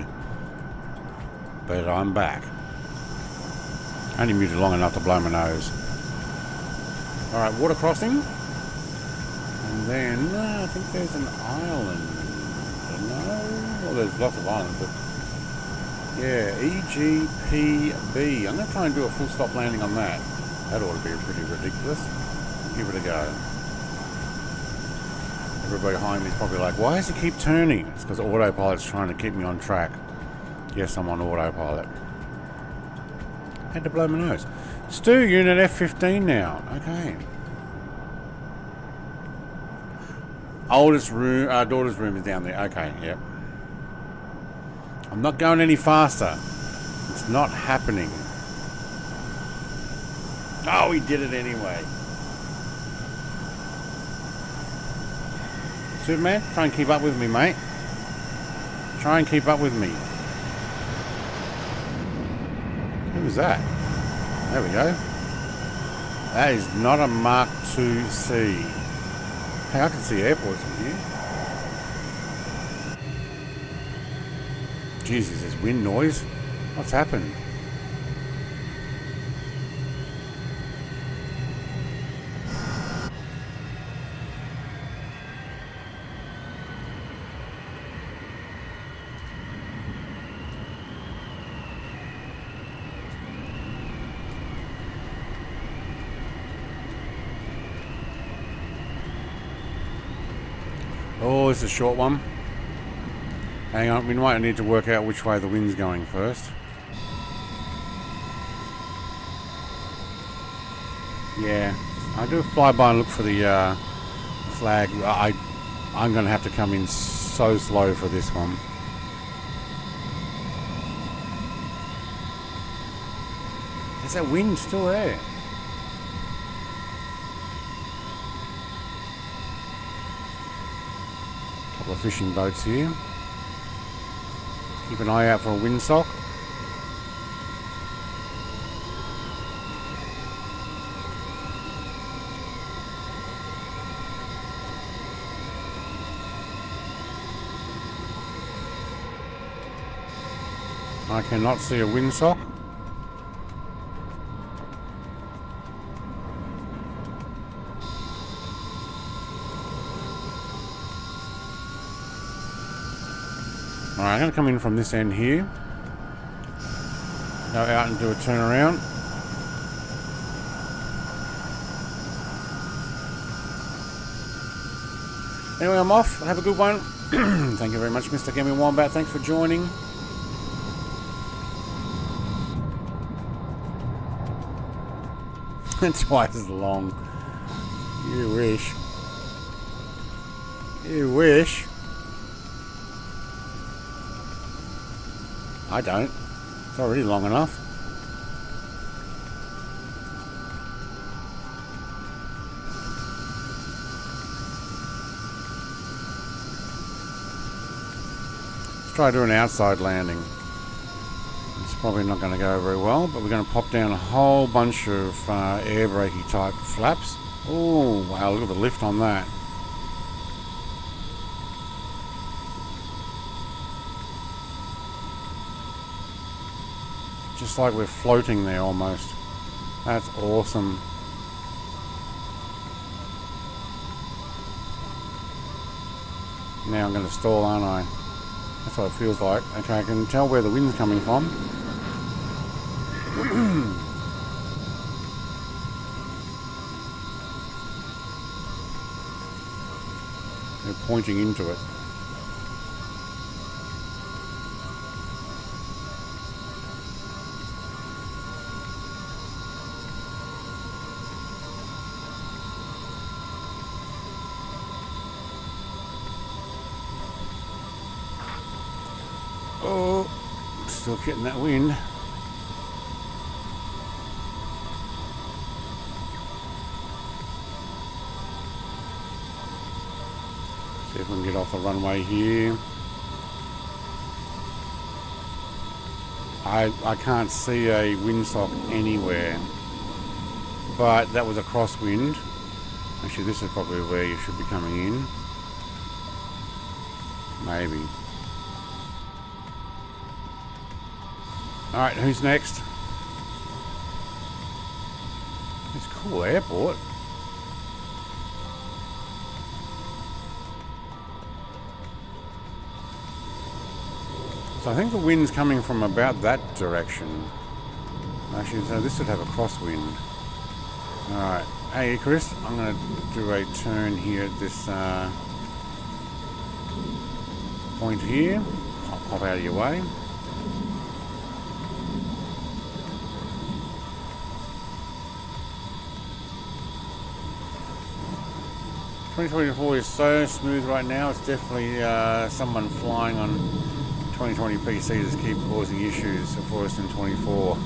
but I'm back. Only muted long enough to blow my nose. Alright, water crossing. And then, I think there's an island. No? Well, there's lots of islands, but... yeah, EGPB. I'm going to try and do a full stop landing on that. That ought to be pretty ridiculous. Give it a go. Everybody behind me is probably like, why does he keep turning? It's because autopilot's trying to keep me on track. Yes, I'm on autopilot. Had to blow my nose. Stu, you're in an F-15 now. Okay. Oldest room, daughter's room is down there. Okay, yep. I'm not going any faster. It's not happening. Oh, he did it anyway. Superman, try and keep up with me, mate. Try and keep up with me. Who was that? There we go. That is not a Mark IIC. Hey, I can see airports from here. Jesus, there's wind noise. What's happened? Oh, it's a short one. Hang on, we might need to work out which way the wind's going first. Yeah, I do a flyby and look for the flag. I'm going to have to come in so slow for this one. Is that wind still there? Couple of fishing boats here. Keep an eye out for a windsock. I cannot see a windsock. Alright, I'm going to come in from this end here. Go out and do a turnaround. Anyway, I'm off. Have a good one. Thank you very much, Mr. Gaming Wombat. Thanks for joining. Twice as long. You wish. You wish. I don't. It's already long enough. Let's try doing an outside landing. It's probably not going to go very well, but we're going to pop down a whole bunch of air brakey type flaps. Oh wow, look at the lift on that. Just like we're floating there almost. That's awesome. Now I'm going to stall, aren't I? That's what it feels like. Okay, I can tell where the wind's coming from. They're pointing into it. Oh, still getting that wind. See if we can get off the runway here. I can't see a windsock anywhere, but that was a crosswind. Actually, this is probably where you should be coming in. Maybe. Alright, who's next? It's a cool airport. So I think the wind's coming from about that direction. Actually, so this should have a crosswind. Alright. Hey Chris, I'm going to do a turn here at this point here. I'll pop out of your way. $2024 is so smooth right now. It's definitely someone flying on 2020 PCs that keep causing issues for us in 24.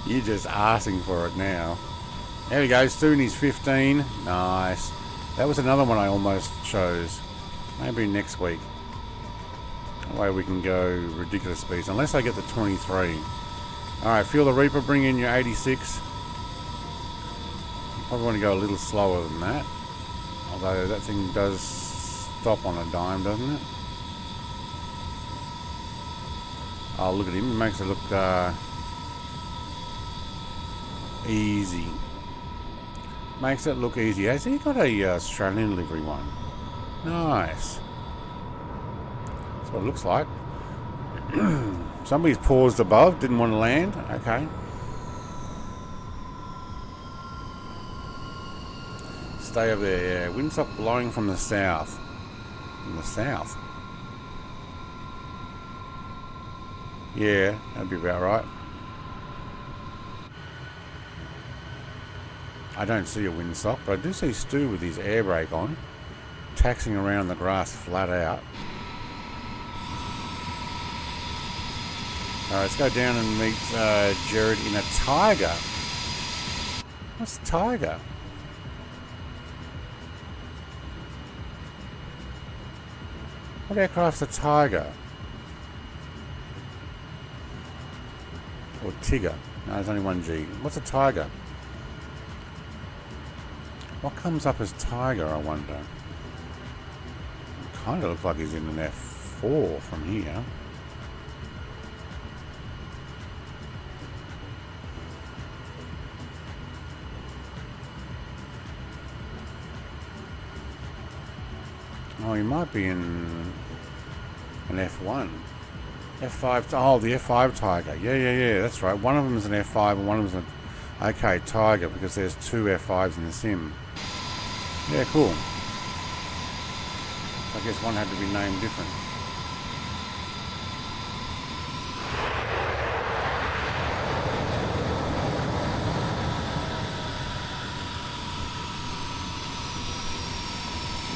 You're just arsing for it now. There we go, Stoonie's 15. Nice. That was another one I almost chose. Maybe next week. That way we can go ridiculous speeds. Unless I get the 23. Alright, Feel the Reaper, bring in your 86. Probably want to go a little slower than that. Although that thing does stop on a dime, doesn't it? Oh, look at him. It makes it look easy. Makes it look easy. Has he got a Australian livery one? Nice. That's what it looks like. Somebody's paused above, didn't want to land. Okay. stay over there. Yeah, windsock blowing from the south. From the south. Yeah, that'd be about right. I don't see a windsock, but I do see Stu with his air brake on, taxiing around the grass flat out. Alright, let's go down and meet Jared in a Tiger. What's a Tiger? What aircraft's a Tiger? Or Tigger? No, there's only one G. What's a Tiger? What comes up as Tiger, I wonder? Kind of looks like he's in an F4 from here. Oh, he might be in an F1. F5, oh, the F5 Tiger. Yeah, that's right. One of them is an F5 and one of them is an, okay, Tiger, because there's two F5s in the sim. Yeah, cool. I guess one had to be named different.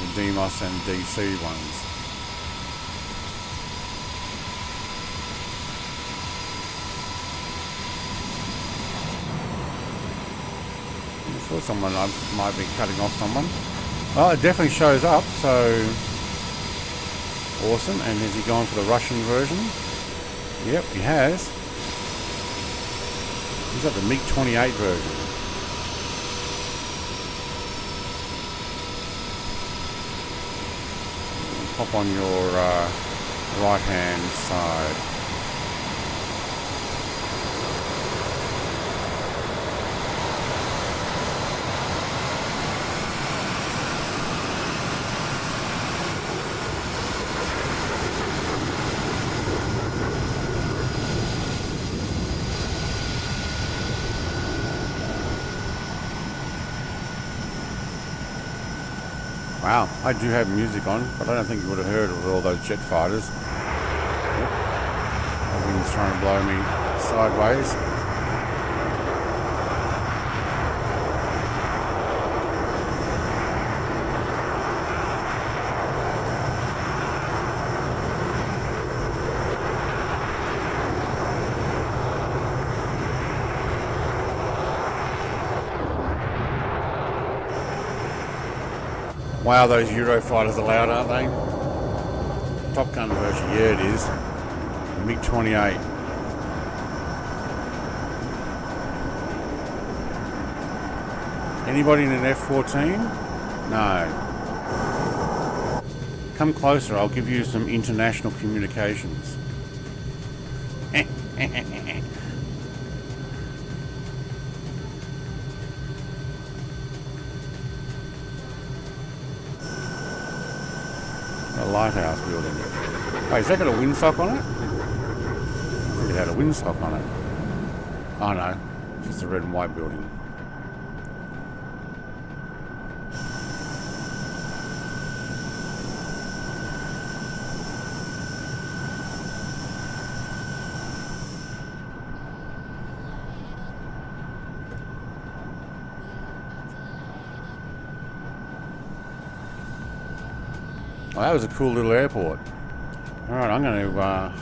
The DMOS and DC ones. I saw someone, I might be cutting off someone. Oh, it definitely shows up, so awesome. And has he gone for the Russian version? Yep, he has. He's got the MiG-28 version. Pop on your right hand side. Wow, I do have music on, but I don't think you would have heard it with all those jet fighters. Yep. The wind's trying to blow me sideways. Wow, those Eurofighters are loud, aren't they? Top Gun version, yeah it is. MiG-28. Anybody in an F-14? No. Come closer, I'll give you some international communications. Lighthouse building. Wait, has that got a windsock on it? I think it had a windsock on it. Oh no, just a red and white building. Well, that was a cool little airport. Alright, I'm going to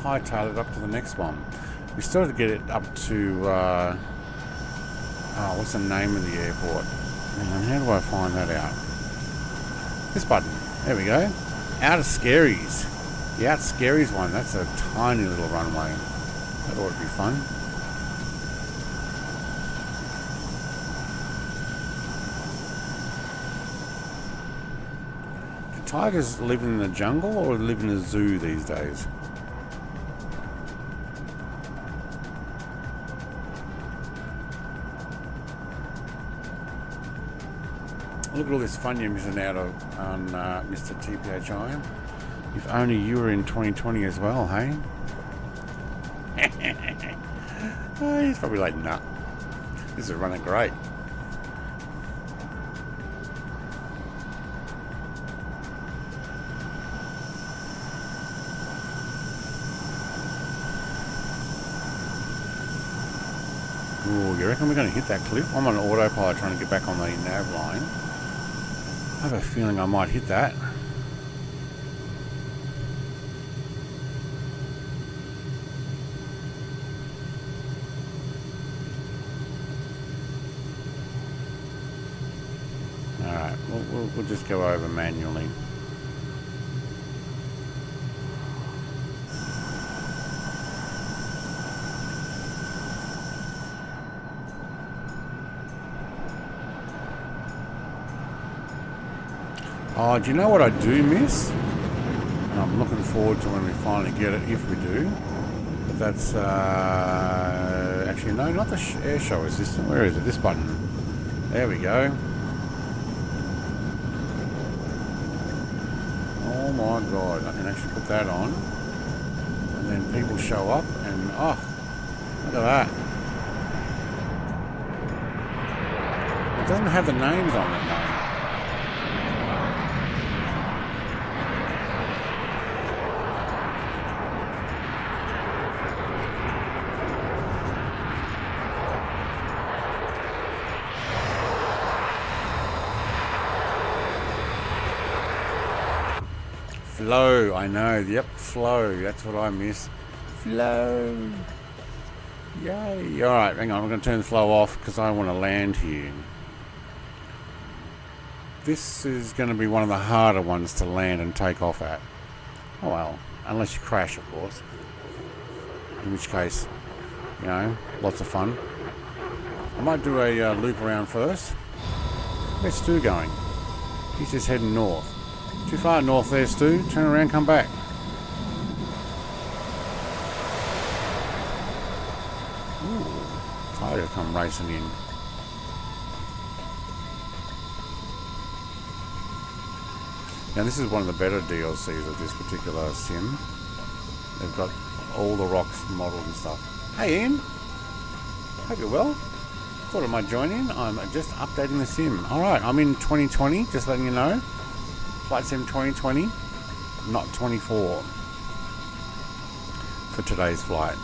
hightail it up to the next one. We still have to get it up to, what's the name of the airport? And how do I find that out? This button. There we go. Outer Scaries. The Outer Scaries one, that's a tiny little runway. That ought to be fun. Tigers live in the jungle or live in a zoo these days? Look at all this fun you're missing out on Mr. TPHI. If only you were in 2020 as well, hey? Oh, he's probably like, nah, this is running great. Ooh, you reckon we're going to hit that cliff? I'm on autopilot trying to get back on the nav line. I have a feeling I might hit that. Alright, we'll just go over manually. Oh, do you know what I do miss? And I'm looking forward to when we finally get it, if we do. But that's, actually, no, not the air show assistant. Where is it? This button. There we go. Oh my god, I can actually put that on. And then people show up and, oh, look at that. It doesn't have the names on it, no. Flow, I know, yep, flow, that's what I miss. Flow. Yay. Alright, hang on, I'm going to turn the flow off because I want to land here. This is going to be one of the harder ones to land and take off at. Oh well, unless you crash, of course. In which case, you know, lots of fun. I might do a loop around first. Where's Stu going? He's just heading north. Too far north there, Stu. Turn around, come back. Ooh, Tiger come racing in. Now this is one of the better DLCs of this particular sim. They've got all the rocks modelled and stuff. Hey Ian, hope you're well. Thought I might join in. I'm just updating the sim. Alright, I'm in 2020, just letting you know. Flight Sim 2020, not 24 for today's flight.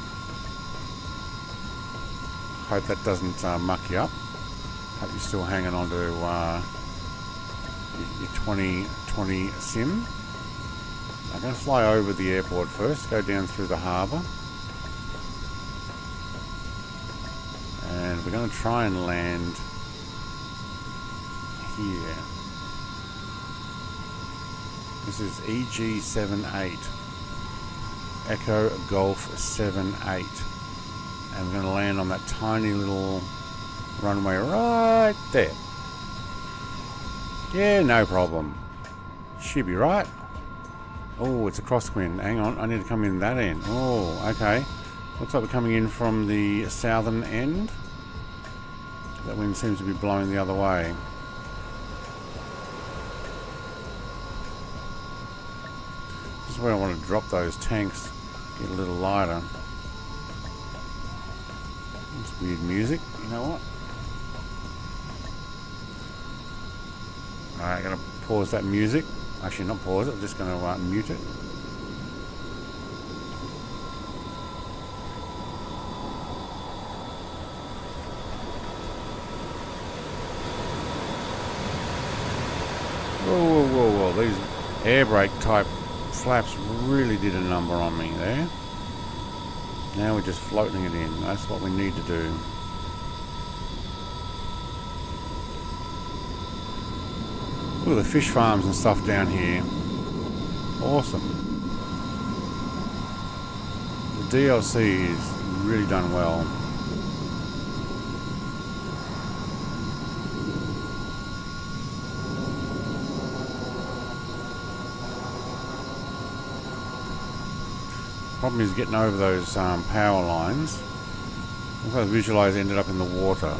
Hope that doesn't muck you up. Hope you're still hanging on to your 2020 sim. I'm going to fly over the airport first, go down through the harbour. And we're going to try and land here. This is EG78, Echo Golf 78, and we're going to land on that tiny little runway right there. Yeah, no problem. Should be right. Oh, it's a crosswind. Hang on, I need to come in that end. Oh, okay. Looks like we're coming in from the southern end. That wind seems to be blowing the other way. This is where I want to drop those tanks, get a little lighter. It's weird music, you know what? Alright, I'm going to pause that music. Actually, not pause it, I'm just going to mute it. Whoa, whoa, whoa, whoa. These air brake type flaps really did a number on me there. Now we're just floating it in. That's what we need to do. Look at the fish farms and stuff down here. Awesome. The DLC is really done well. Problem is getting over those power lines. Looks like the visualizer ended up in the water.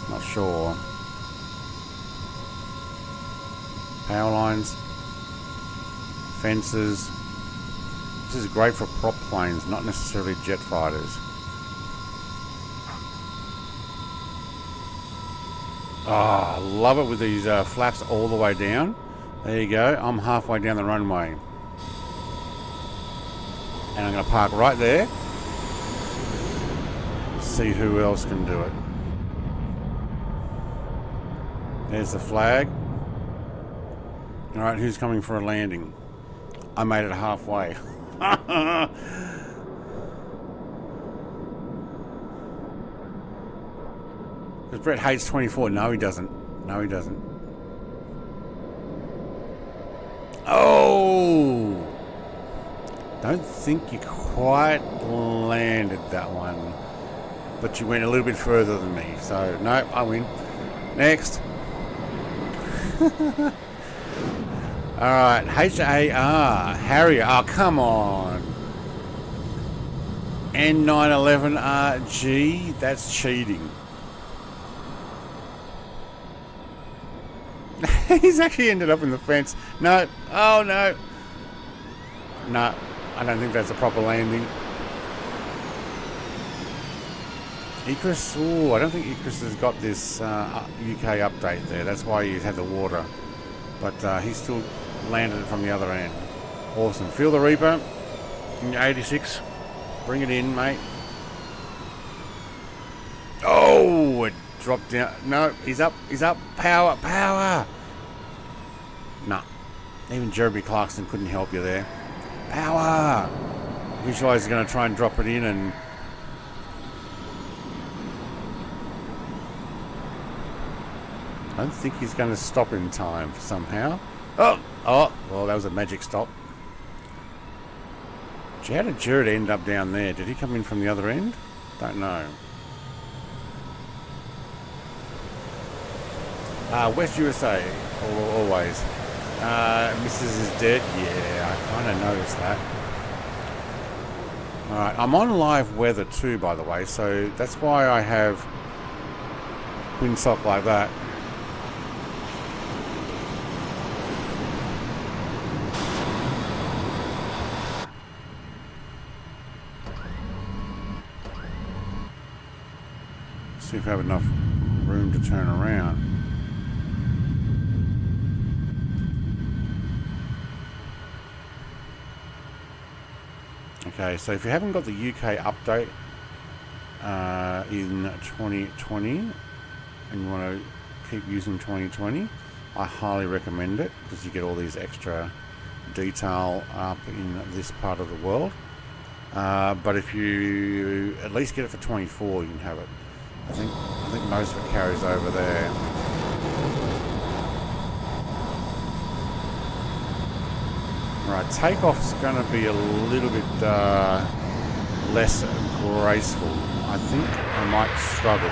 Not sure. Power lines, fences. This is great for prop planes, not necessarily jet fighters. Ah, oh, love it with these flaps all the way down. There you go. I'm halfway down the runway. And I'm going to park right there. see who else can do it. There's the flag. Alright, who's coming for a landing? I made it halfway. Because Brett hates 24. No, he doesn't. No, he doesn't. Oh! Don't think you quite landed that one. But you went a little bit further than me. So, no, I win. Next. Alright, HAR. Harrier. Oh, come on. N911RG. That's cheating. He's actually ended up in the fence. No. Oh, no. No. I don't think that's a proper landing. Ecris. Oh, I don't think Ecris has got this UK update there. That's why he's had the water. But he still landed it from the other end. Awesome. Feel the Reaper in your 86. Bring it in, mate. Oh, it dropped down. No, he's up. He's up. Power. Power. Nah. Even Jeremy Clarkson couldn't help you there. Power. Visualize is going to try and drop it in and... I don't think he's going to stop in time somehow. Oh! Oh! Well, that was a magic stop. Gee, how did Jared end up down there? Did he come in from the other end? Don't know. West USA, always. Mrs. is dead. Yeah, I kind of noticed that. Alright, I'm on live weather too, by the way, so that's why I have windsock like that. See if I have enough room to turn around. Okay, so if you haven't got the UK update in 2020 and you want to keep using 2020, I highly recommend it because you get all these extra detail up in this part of the world. But if you at least get it for 24, you can have it. I think most of it carries over there. Right, takeoff's going to be a little bit less graceful. I think I might struggle.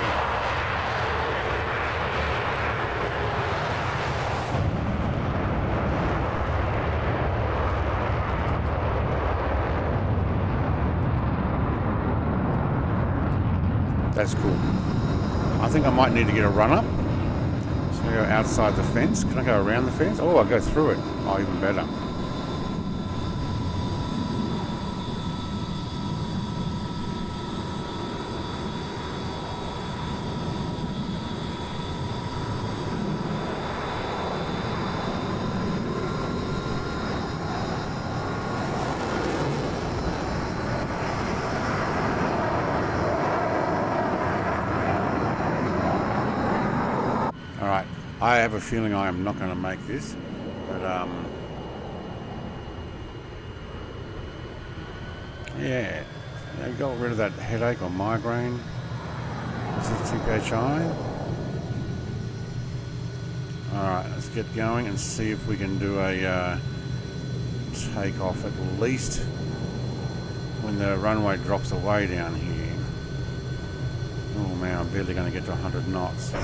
That's cool. I think I might need to get a run up. So I go outside the fence. Can I go around the fence? Oh, I'll go through it. Oh, even better. Alright, I have a feeling I am not going to make this, but yeah, got rid of that headache or migraine. This is TPHI. Alright, let's get going and see if we can do a takeoff at least when the runway drops away down here. Oh man, I'm barely going to get to 100 knots.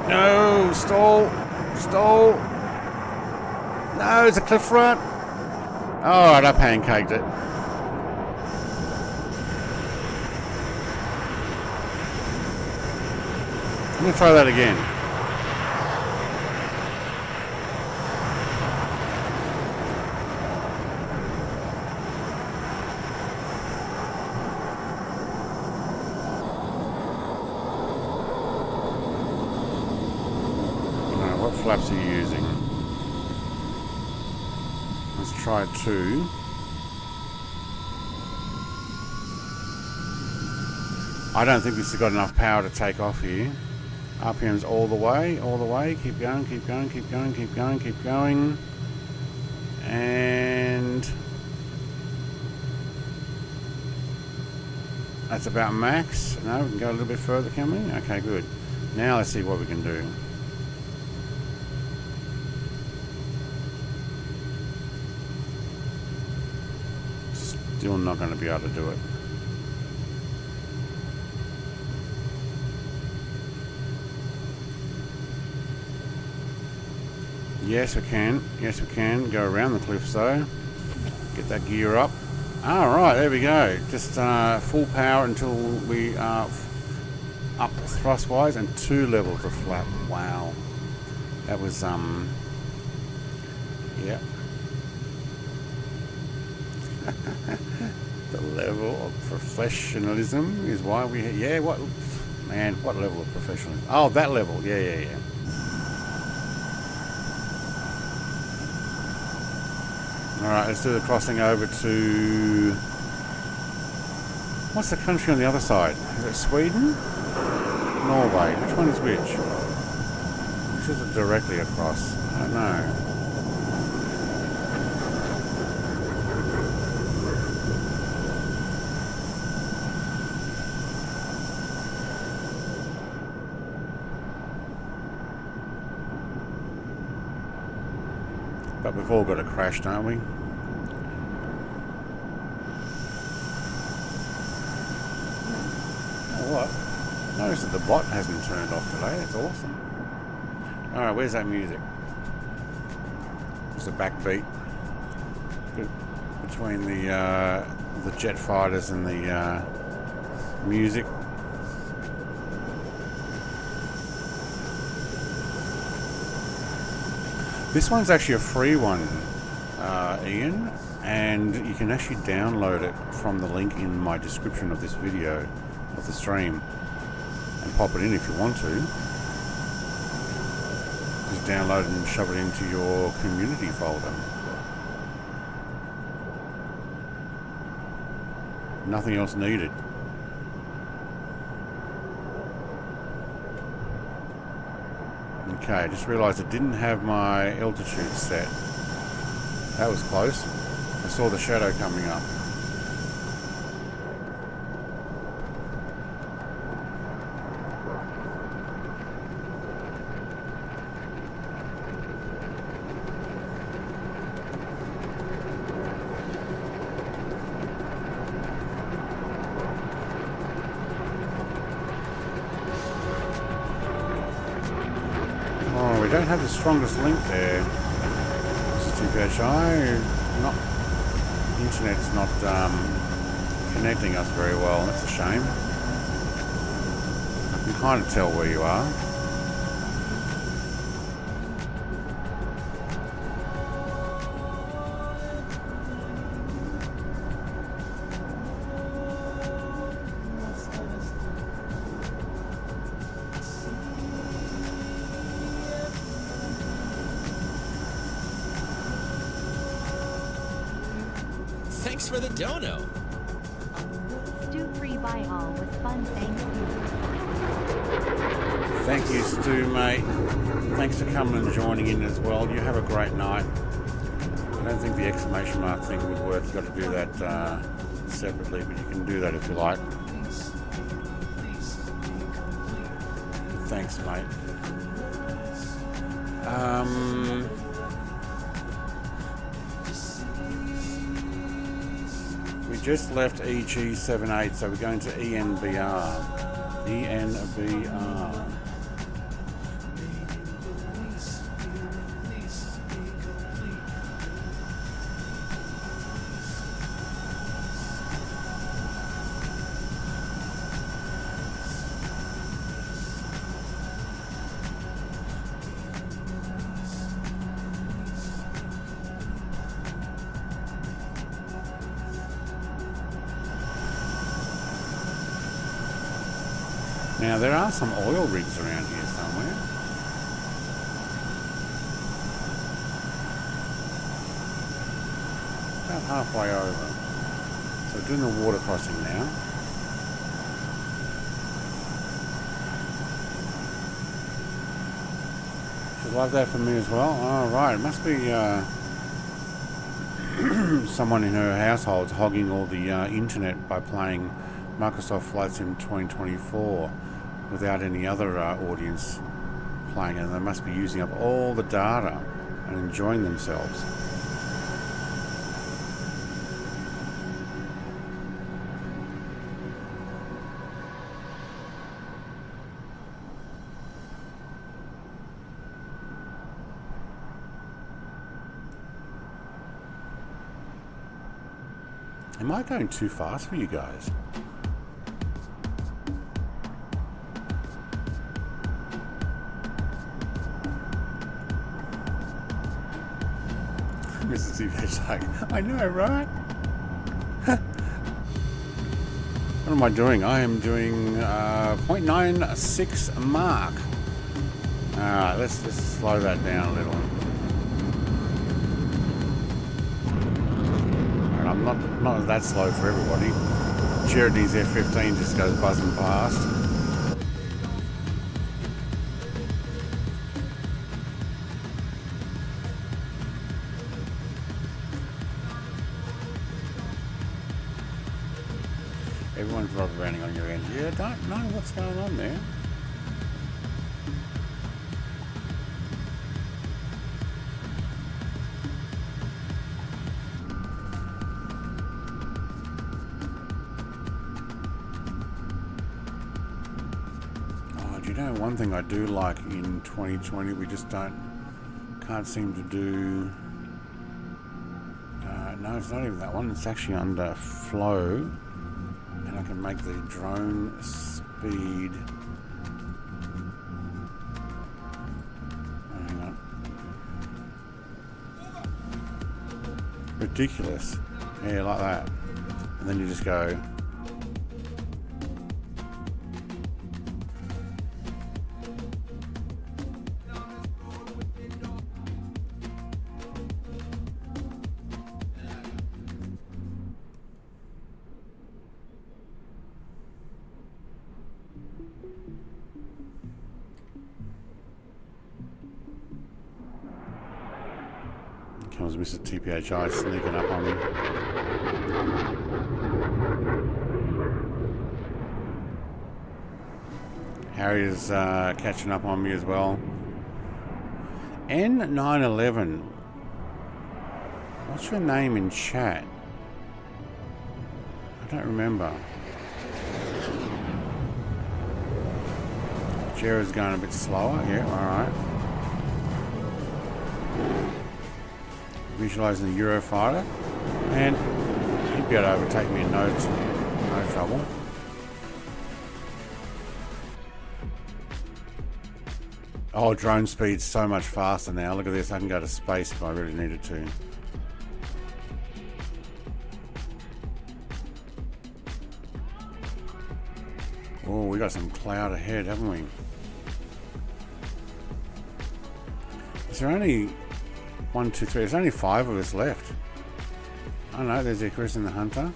No, stall, stall. No, it's a cliff front. Alright, I pancaked it. I'm going to try that again. Flaps are you using? Let's try 2. I don't think this has got enough power to take off here. RPM's all the way, all the way. Keep going, keep going, keep going, keep going, keep going. And that's about max. No, we can go a little bit further, can we? Okay, good. Now let's see what we can do. Still not going to be able to do it. Yes, we can. Yes, we can. Go around the cliff, so get that gear up. All right, there we go. Just full power until we are up thrust-wise and 2 levels of flap. Wow, that was yeah. The level of professionalism is why we. Yeah, what man? What level of professionalism? Oh, that level. Yeah, yeah, yeah. Alright, let's do the crossing over to... What's the country on the other side? Is it Sweden? Norway? Which one is which? Which is it directly across? I don't know. But we've all got a crash, don't we? Oh, what? Notice that the bot hasn't turned off today. It's awesome. Alright, where's that music? Just a backbeat between the jet fighters and the music. This one's actually a free one, Ian, and you can actually download it from the link in my description of this video, of the stream, and pop it in if you want to. Just download it and shove it into your community folder. Nothing else needed. Okay, I just realised I didn't have my altitude set. That was close. I saw the shadow coming up. We don't have the strongest link there. This is too bad. Internet's not connecting us very well. That's a shame. I can kind of tell where you are. Thanks for the dono. Stu free by all was fun, thank you. Thank you, Stu, mate. Thanks for coming and joining in as well. You have a great night. I don't think the exclamation mark thing would work. You've got to do that separately, but you can do that if you like. Thanks, mate. We just left EG78, so we're going to ENBR. ENBR. Now there are some oil rigs around here somewhere. About halfway over. So we're doing the water crossing now. She's like that for me as well. Oh, right. It must be someone in her household's hogging all the internet by playing Microsoft Flight Sim 2024 without any other audience playing it. And they must be using up all the data and enjoying themselves. Am I going too fast for you guys? Mrs. TVH like, I know, right? What am I doing? I am doing 0.96 mark. Alright, let's just slow that down a little. I'm not that slow for everybody. Charity's F-15 just goes buzzing past. Everyone's rubber banding on your end. Yeah, don't know what's going on there. One thing I do like in 2020, we just can't seem to do. No, it's not even that one. It's actually under flow, and I can make the drone speed. Hang on. Ridiculous. Yeah, like that. And then you just go. Comes Mr. TPHI sneaking up on me. Harry is catching up on me as well. N911. What's your name in chat? I don't remember. Jared's going a bit slower. Yeah, alright. Visualizing the Eurofighter, and he'd be able to overtake me in no trouble. Oh, drone speed's so much faster now. Look at this, I can go to space if I really needed to. Oh, we got some cloud ahead, haven't we? Is there only 1, 2, 3. There's only 5 of us left. I don't know, there's Icarus and the Hunter.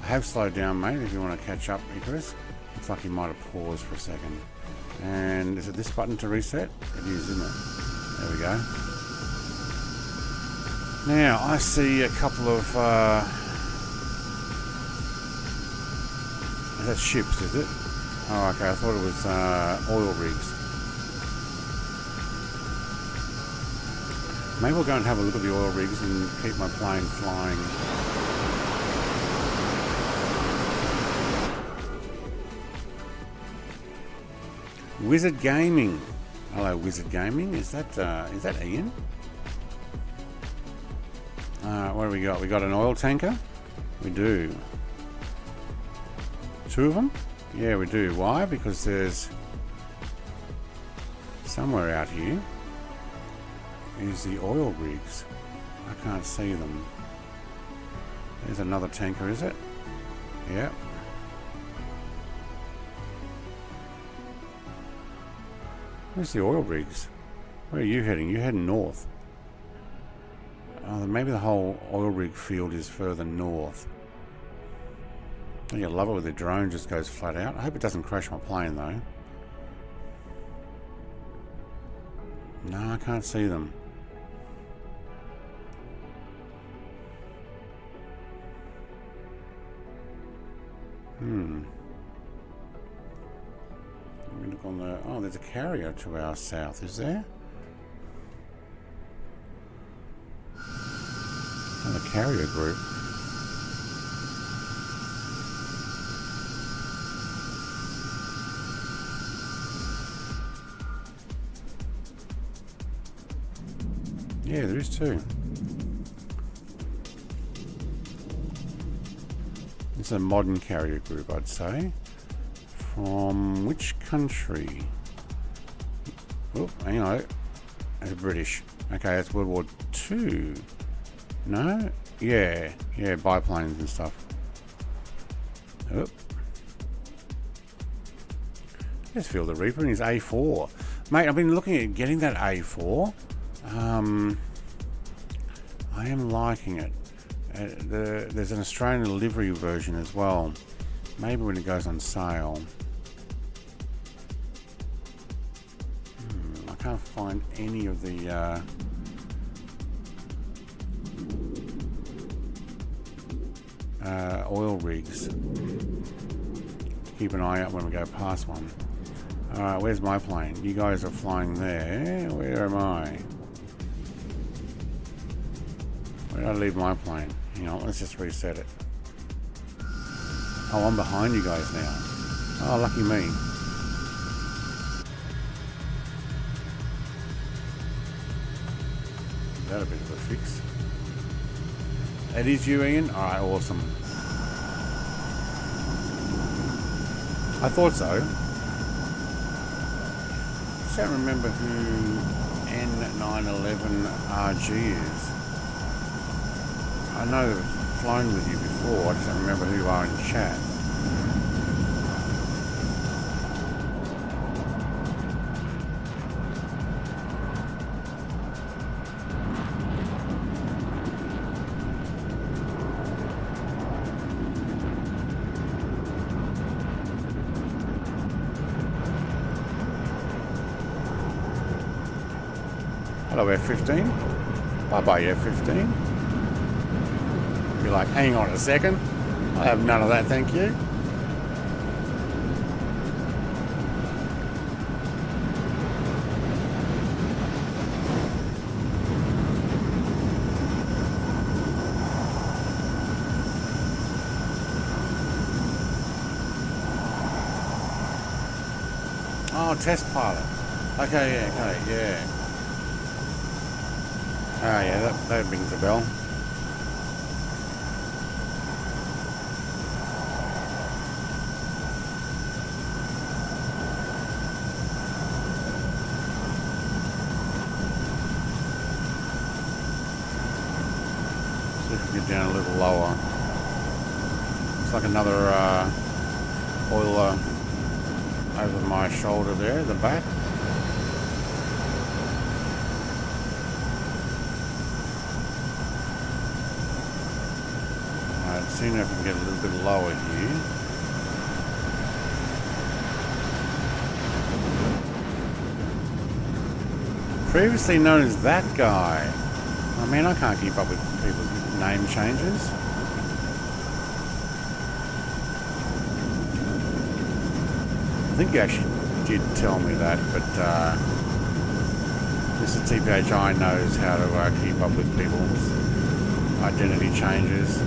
I have slowed down, mate, if you want to catch up, Icarus. Looks like he might have paused for a second. And is it this button to reset? It is, isn't it? There we go. Now, I see a couple of... is that ships, is it? Oh, okay, I thought it was oil rigs. Maybe we'll go and have a look at the oil rigs and keep my plane flying. Wizard Gaming. Hello, Wizard Gaming. Is that Ian? What do we got? We got an oil tanker. We do. 2 of them? Yeah, we do. Why? Because there's somewhere out here is the oil rigs. I can't see them. There's another tanker, is it? Yep. Where's the oil rigs? Where are you heading? You're heading north. Oh, maybe the whole oil rig field is further north. Oh, you love it when the drone just goes flat out. I hope it doesn't crash my plane though. No, I can't see them. Let me look on the... Oh, there's a carrier to our south, is there? Another carrier group. Yeah, there is two. It's a modern carrier group, I'd say. From which country? Oh, hang on. It's British. Okay, that's World War II. No? Yeah, biplanes and stuff. Oh. Let's feel the Reaper in his A4. Mate, I've been looking at getting that A4. I am liking it. There's an Australian livery version as well. Maybe when it goes on sale. I can't find any of the oil rigs to keep an eye out when we go past one. Alright, where's my plane? You guys are flying there. Where am I? Where did I leave my plane? Hang on, let's just reset it. Oh, I'm behind you guys now. Oh, lucky me. Is that a bit of a fix? That is you, Ian? Alright, awesome. I thought so. I don't remember who N911RG is. I know I've flown with you before, I just don't remember who you are in chat. Hello F-15. Bye-bye F-15. You're like, hang on a second. I have none of that, thank you. Oh, test pilot. Okay, yeah. Oh yeah, that rings a bell. See if we get down a little lower. It's like another oiler over my shoulder there, at the back. Seeing if we can get a little bit lower here. Previously known as that guy. I mean, I can't keep up with people's name changes. I think you actually did tell me that, but Mr. TPHI knows how to keep up with people's identity changes.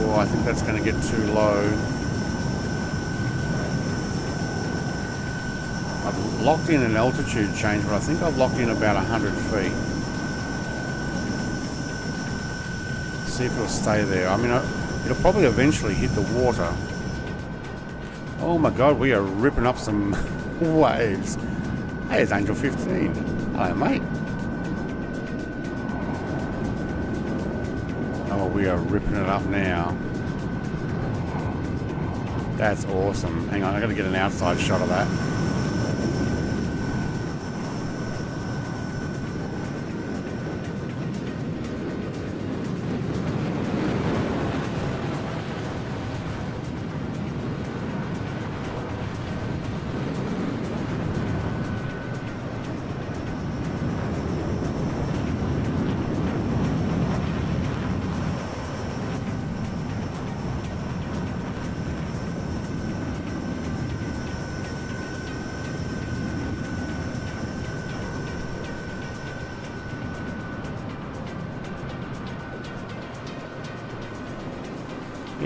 I think that's going to get too low. I've locked in an altitude change, but I think I've locked in about 100 feet. See if it'll stay there. I mean, it'll probably eventually hit the water. Oh my god, we are ripping up some waves. Hey, it's Angel 15. Hello, mate. Oh, we are ripping it up now. That's awesome. Hang on, I gotta get an outside shot of that.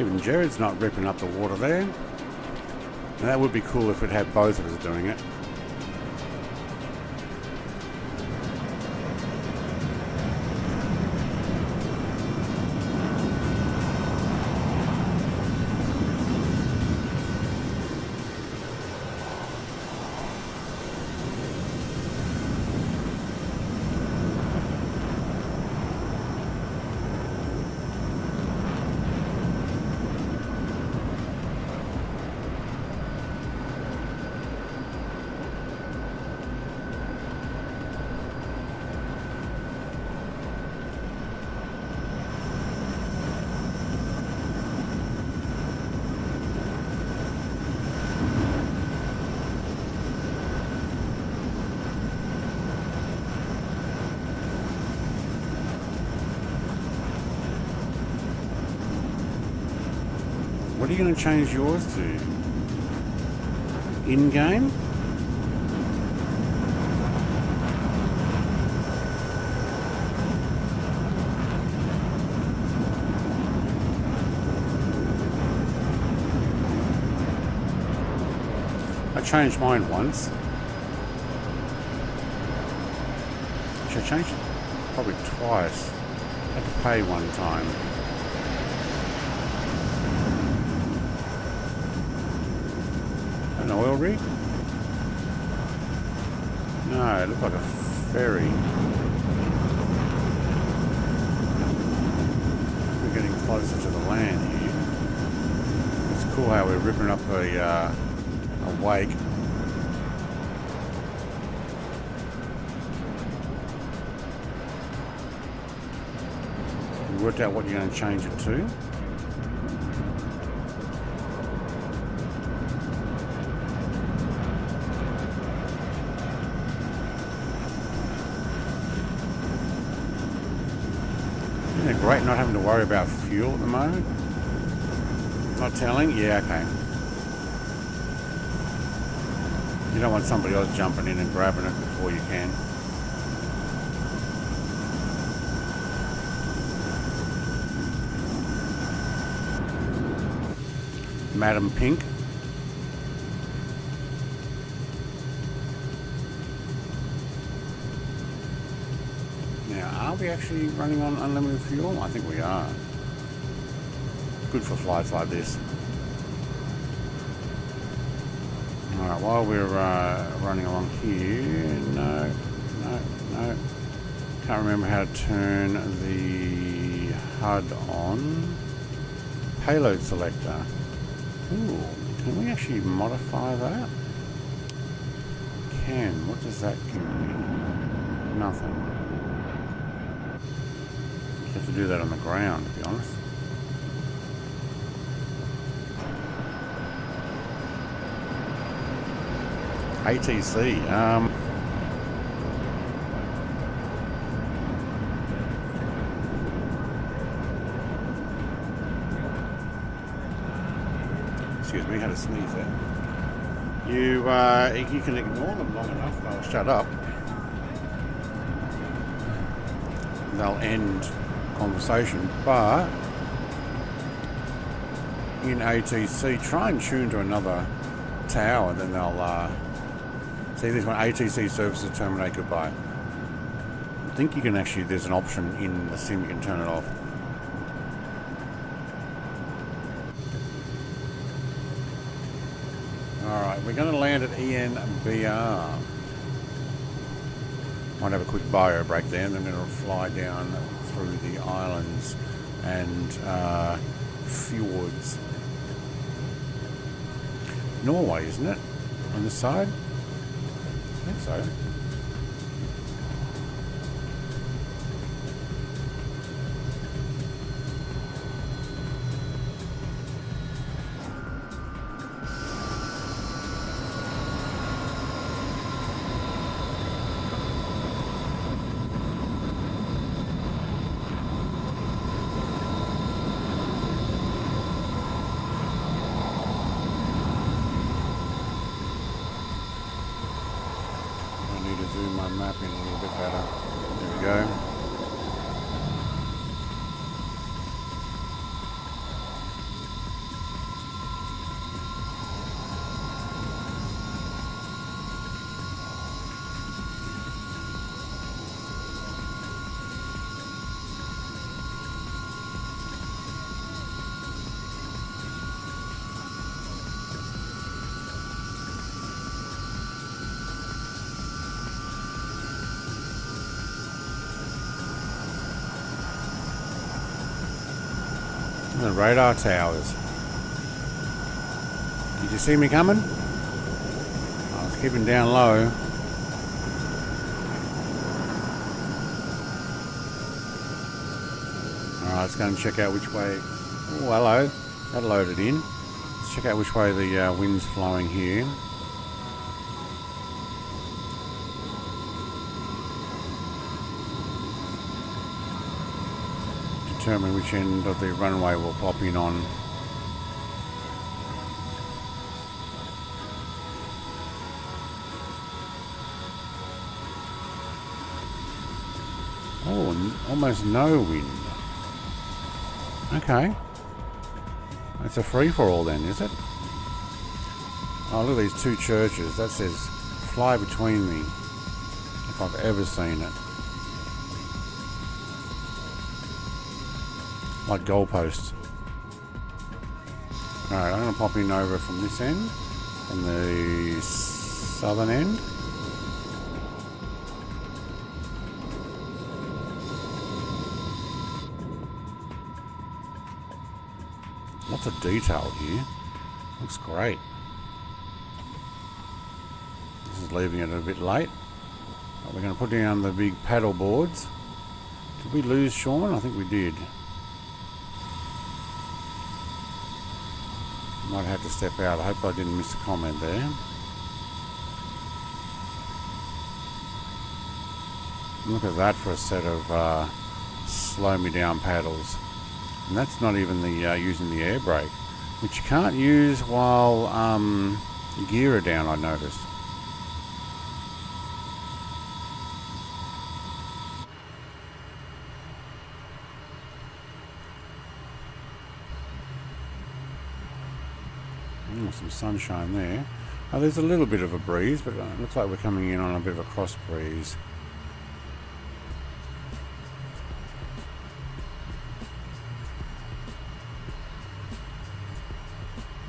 Even Jared's not ripping up the water there. And that would be cool if it had both of us doing it. What are you going to change yours to? In-game? I changed mine once. Actually, I changed it probably twice. I had to pay one time. An oil rig? No, it looked like a ferry. We're getting closer to the land here. It's cool how we're ripping up a wake. You worked out what you're going to change it to. Isn't it great not having to worry about fuel at the moment? Not telling? Yeah, okay. You don't want somebody else jumping in and grabbing it before you can. Madam Pink. Now, are we actually running on unlimited fuel? I think we are. Good for flights like this. Alright, while we're running along here, no. Can't remember how to turn the HUD on. Payload selector. Ooh, can we actually modify that? Can. What does that give me? Nothing. You have to do that on the ground, to be honest. HTC. Excuse me, had a sneeze there. You can ignore them long enough, they'll shut up. They'll end conversation, but in ATC, try and tune to another tower, then they'll see this one, ATC services terminate, goodbye. I think you can actually, there's an option in the sim, you can turn it off. Alright, we're going to land at ENBR. Might have a quick bio break there, and then we're going to fly down through the islands and fjords. Norway, isn't it? On this side? I think so. Zoom my map in a little bit better. There we go. radar towers. Did you see me coming? I was keeping down low. Alright, let's go and check out which way. Oh, hello. That loaded in. Let's check out which way the wind's flowing here. Determine which end of the runway will pop in on. Oh, almost no wind. Okay. It's a free-for-all then, is it? Oh, look at these two churches. That says fly between me, if I've ever seen it. Like goalposts. Alright, I'm going to pop in over from this end, from the southern end. Lots of detail here. Looks great. This is leaving it a bit late. But we're going to put down the big paddle boards. Did we lose Sean? I think we did. Might have to step out. I hope I didn't miss a comment there. Look at that for a set of slow me down paddles. And that's not even the using the air brake, which you can't use while gear are down, I noticed. Some sunshine there. Oh, there's a little bit of a breeze, but it looks like we're coming in on a bit of a cross breeze.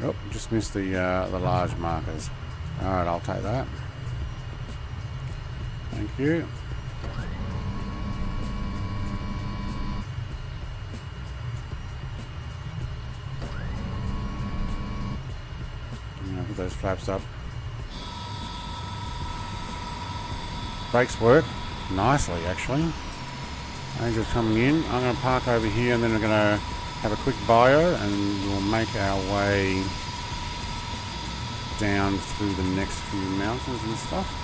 Oh, just missed the large markers. Alright, I'll take that. Thank you. Put those flaps up. Brakes work nicely, actually. Angel's coming in. I'm going to park over here and then we're going to have a quick bio and we'll make our way down through the next few mountains and stuff.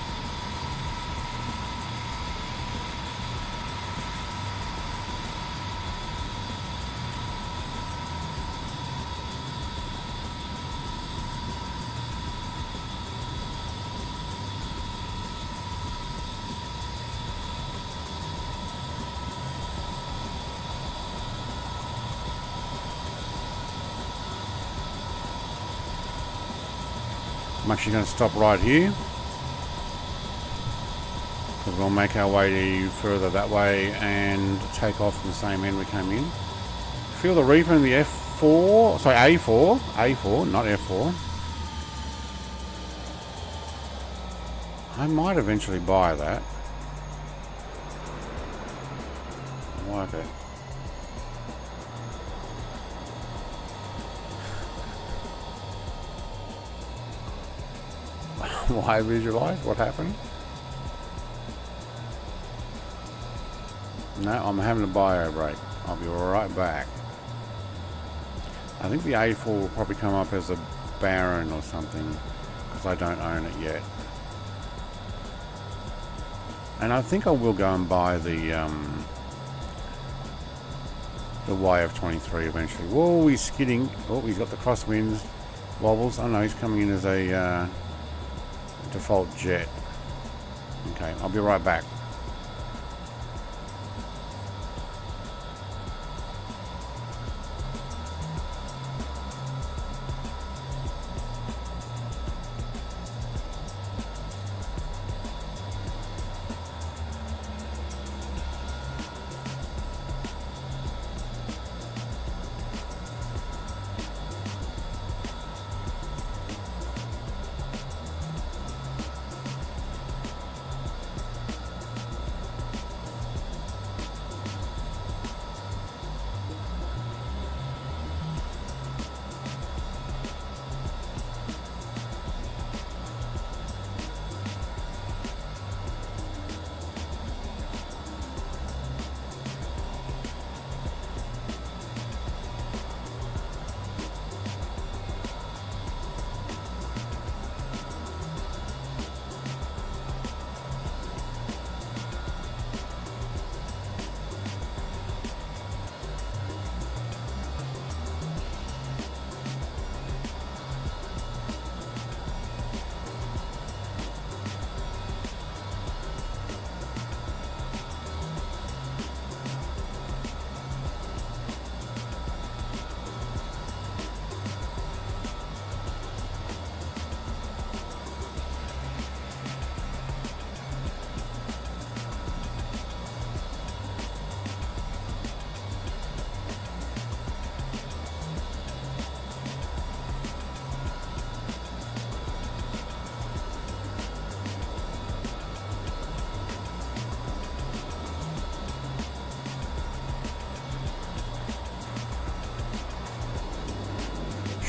I'm actually going to stop right here because we'll make our way further that way and take off from the same end we came in. Feel the Reaper in the F4, sorry, A4, not F4. I might eventually buy that. I like it. Why visualize? What happened? No, I'm having a bio break. I'll be right back. I think the A4 will probably come up as a Baron or something because I don't own it yet. And I think I will go and buy the YF23 eventually. Whoa, he's skidding. Oh, he's got the crosswinds, wobbles. Oh no, he's coming in as a default jet. Okay, I'll be right back.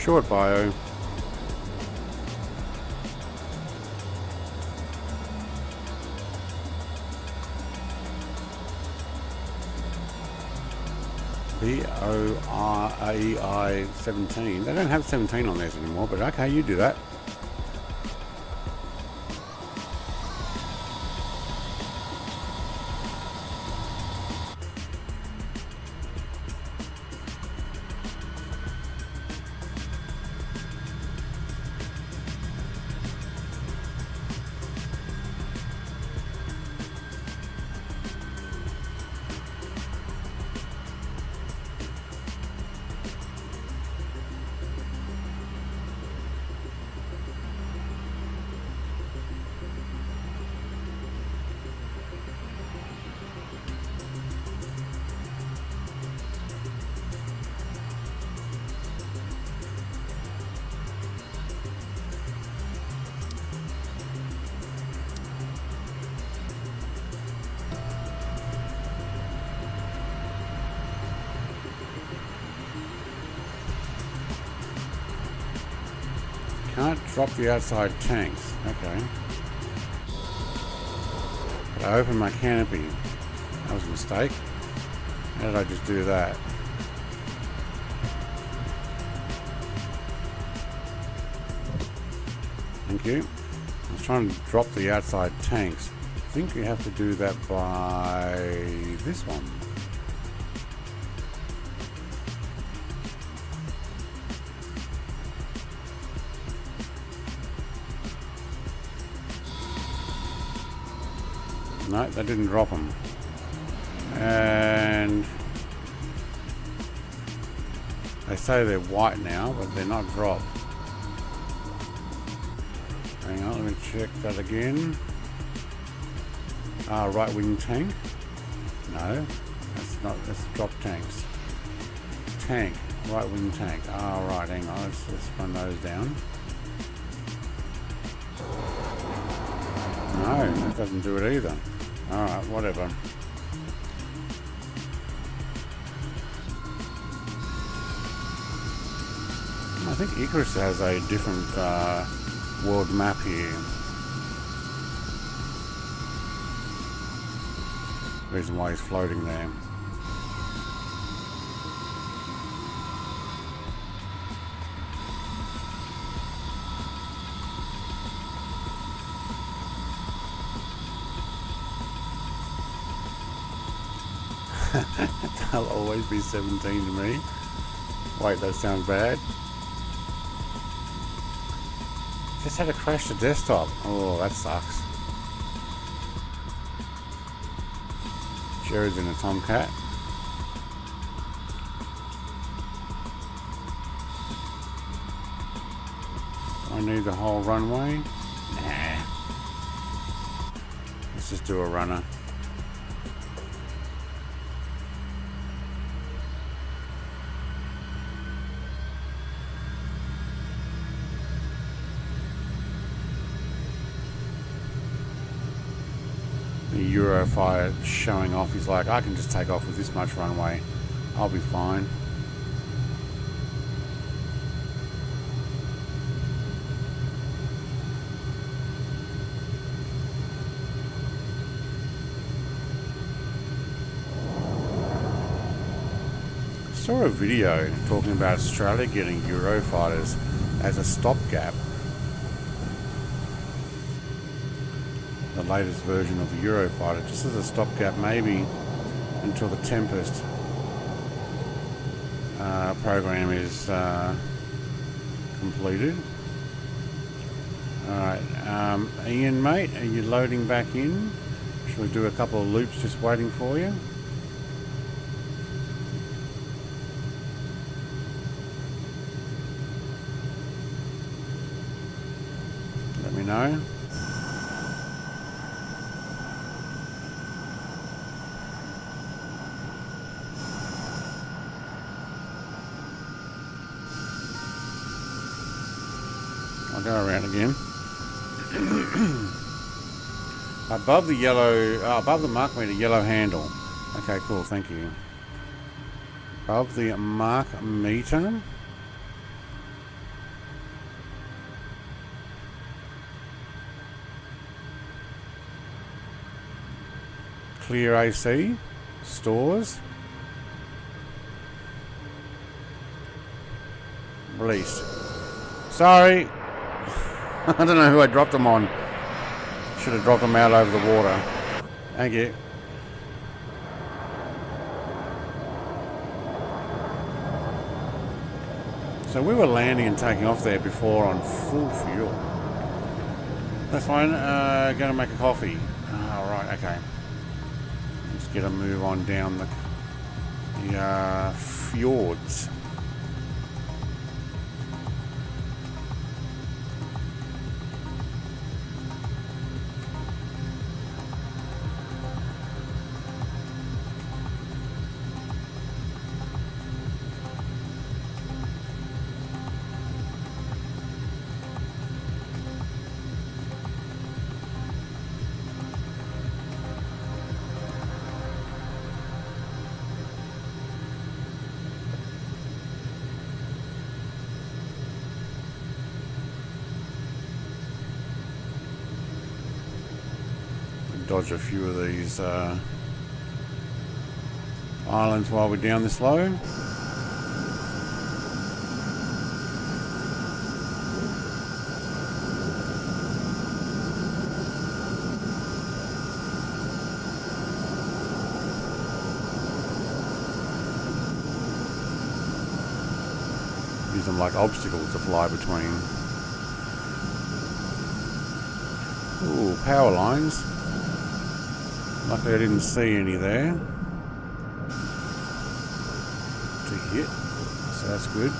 Short bio. BORAI 17. They don't have 17 on theirs anymore, but okay, you do that. Can't drop the outside tanks. Okay. But I opened my canopy. That was a mistake. How did I just do that? Thank you. I was trying to drop the outside tanks. I think you have to do that by this one. No, that didn't drop them. And they say they're white now, but they're not dropped. Hang on, let me check that again. Right wing tank. No, that's drop tanks. Tank, right wing tank. Right, hang on, let's run those down. No, that doesn't do it either. Alright, whatever. I think Icarus has a different world map here. Reason why he's floating there. They'll always be 17 to me. Wait, that sounds bad. Just had to crash the desktop. Oh, that sucks. Jared's in a Tomcat. Do I need the whole runway? Nah. Let's just do a runner. Eurofighter showing off. He's like, I can just take off with this much runway. I'll be fine. I saw a video talking about Australia getting Eurofighters as a stopgap. The latest version of the Eurofighter, just as a stopgap, maybe until the Tempest program is completed. Alright, Ian mate, are you loading back in? Should we do a couple of loops just waiting for you? Let me know. I'll go around again. Above the yellow, above the mark meter, yellow handle. Okay, cool, thank you. Above the mark meter, clear AC. Stores. Release. Sorry. I don't know who I dropped them on. Should have dropped them out over the water. Thank you. So we were landing and taking off there before on full fuel. That's fine. Gonna make a coffee. Oh, right, okay. Let's get a move on down the fjords. Dodge a few of these islands while we're down this low. Use them like obstacles to fly between. Ooh, power lines. Luckily I didn't see any there to hit, so that's good.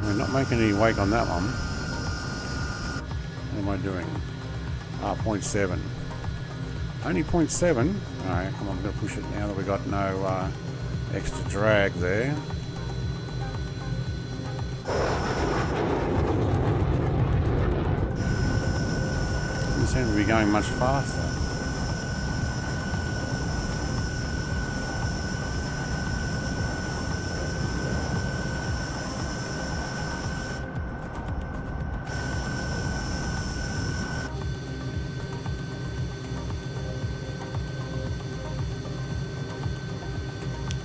We're not making any wake on that one. What am I doing? 0.7. Only 0.7? Alright, come on, I'm going to push it now that we got no extra drag there. Doesn't seem to be going much faster.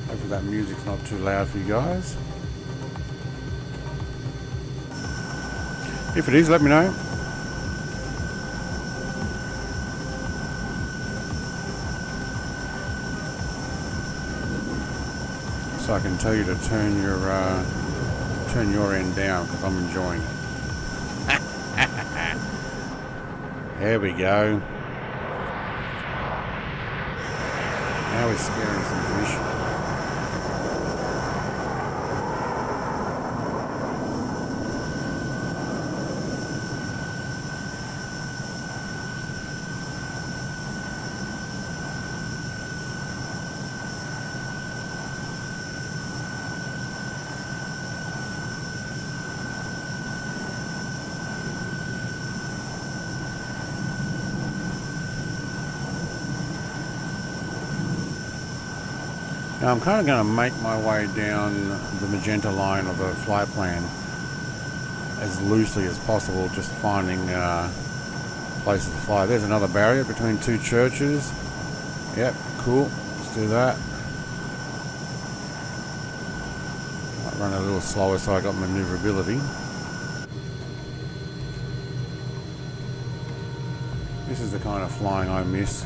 Hopefully that music's not too loud for you guys. If it is, let me know. So I can tell you to turn your end down because I'm enjoying it. There we go. Now we're scaring some fish. Now I'm kind of going to make my way down the magenta line of the Flightplan as loosely as possible, just finding places to fly. There's another barrier between two churches. Yep, cool. Let's do that. Might run a little slower so I got maneuverability. This is the kind of flying I miss.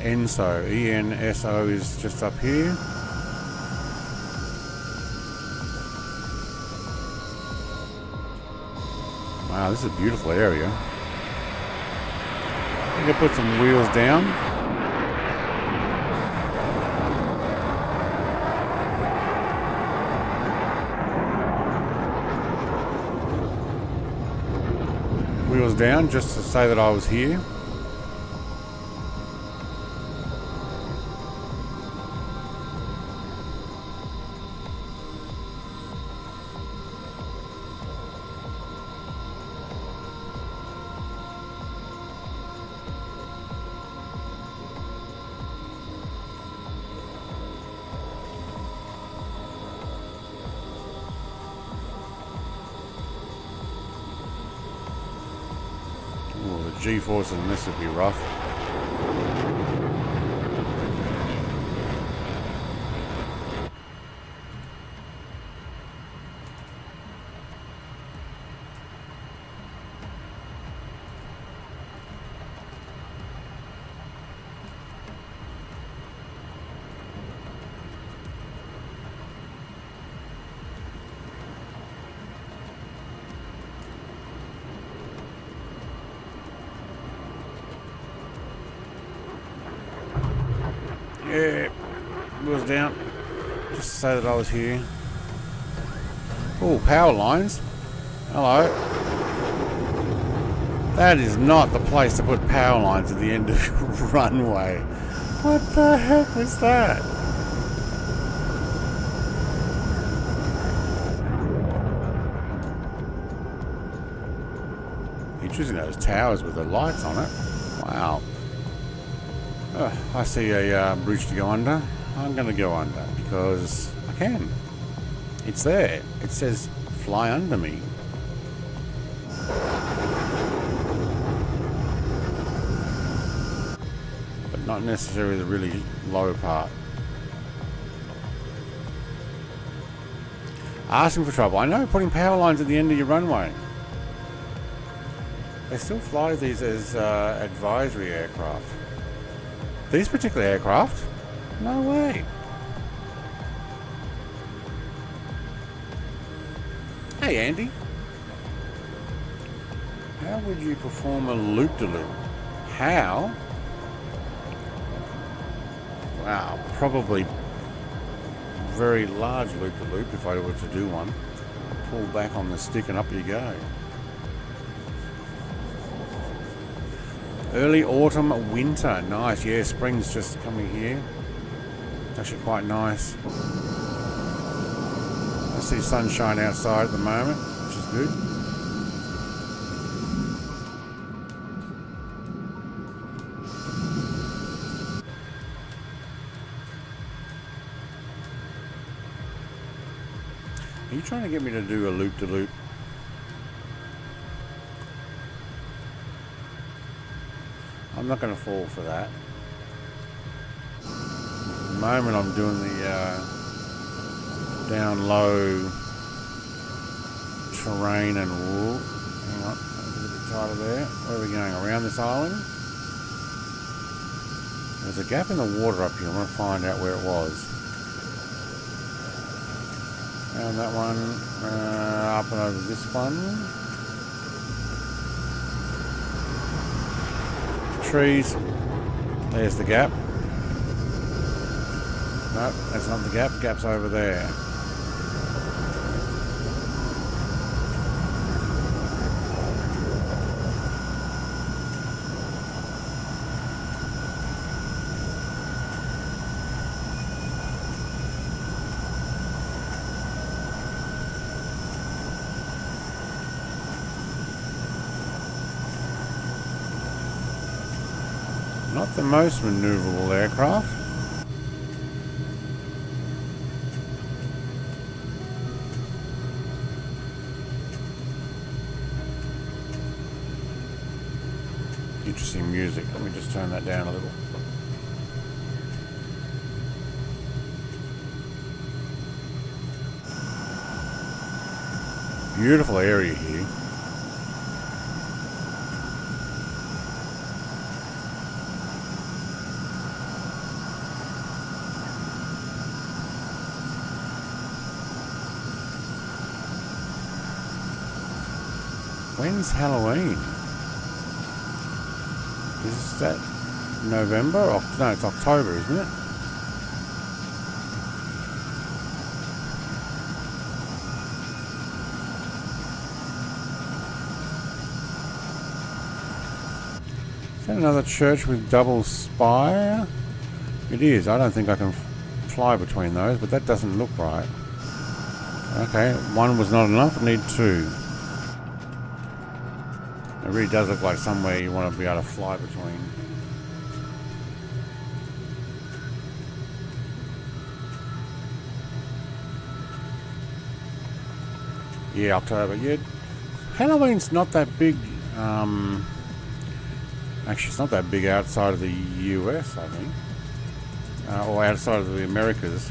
ENSO, ENSO is just up here. Wow, this is a beautiful area. I'm going to put some wheels down. wheels down just to say that I was here. GeForce and this would be rough. Yeah, wheels down, just to say that I was here. Oh, power lines. Hello. That is not the place to put power lines at the end of your runway. What the heck was that? Interesting, those towers with the lights on it. Wow. I see a bridge to go under. I'm going to go under because I can. It's there. It says fly under me. But not necessarily the really low part. Asking for trouble. I know, putting power lines at the end of your runway. They still fly these as advisory aircraft. These particular aircraft? No way. Hey Andy. How would you perform a loop-de-loop? How? Wow, probably very large loop-de-loop if I were to do one. Pull back on the stick and up you go. Early autumn, winter. Nice. Yeah, spring's just coming here. Actually quite nice. I see sunshine outside at the moment, which is good. Are you trying to get me to do a loop-de-loop? I'm not going to fall for that. At the moment I'm doing the down low terrain and wool. Hang on, a little bit tighter there. Where are we going? Around this island? There's a gap in the water up here. I want to find out where it was. Found that one. Up and over this one. Trees. There's the gap. No, that's not the gap. The gap's over there. Not the most maneuverable aircraft. Interesting music. Let me just turn that down a little. Beautiful area here. When's Halloween? Is that November? No, it's October, isn't it? that another church with double spire? It is. I don't think I can fly between those, but that doesn't look right. Okay, one was not enough. I need two. It really does look like somewhere you want to be able to fly between. Yeah, October. Yeah, Halloween's not that big. Actually, it's not that big outside of the US, I think, or outside of the Americas.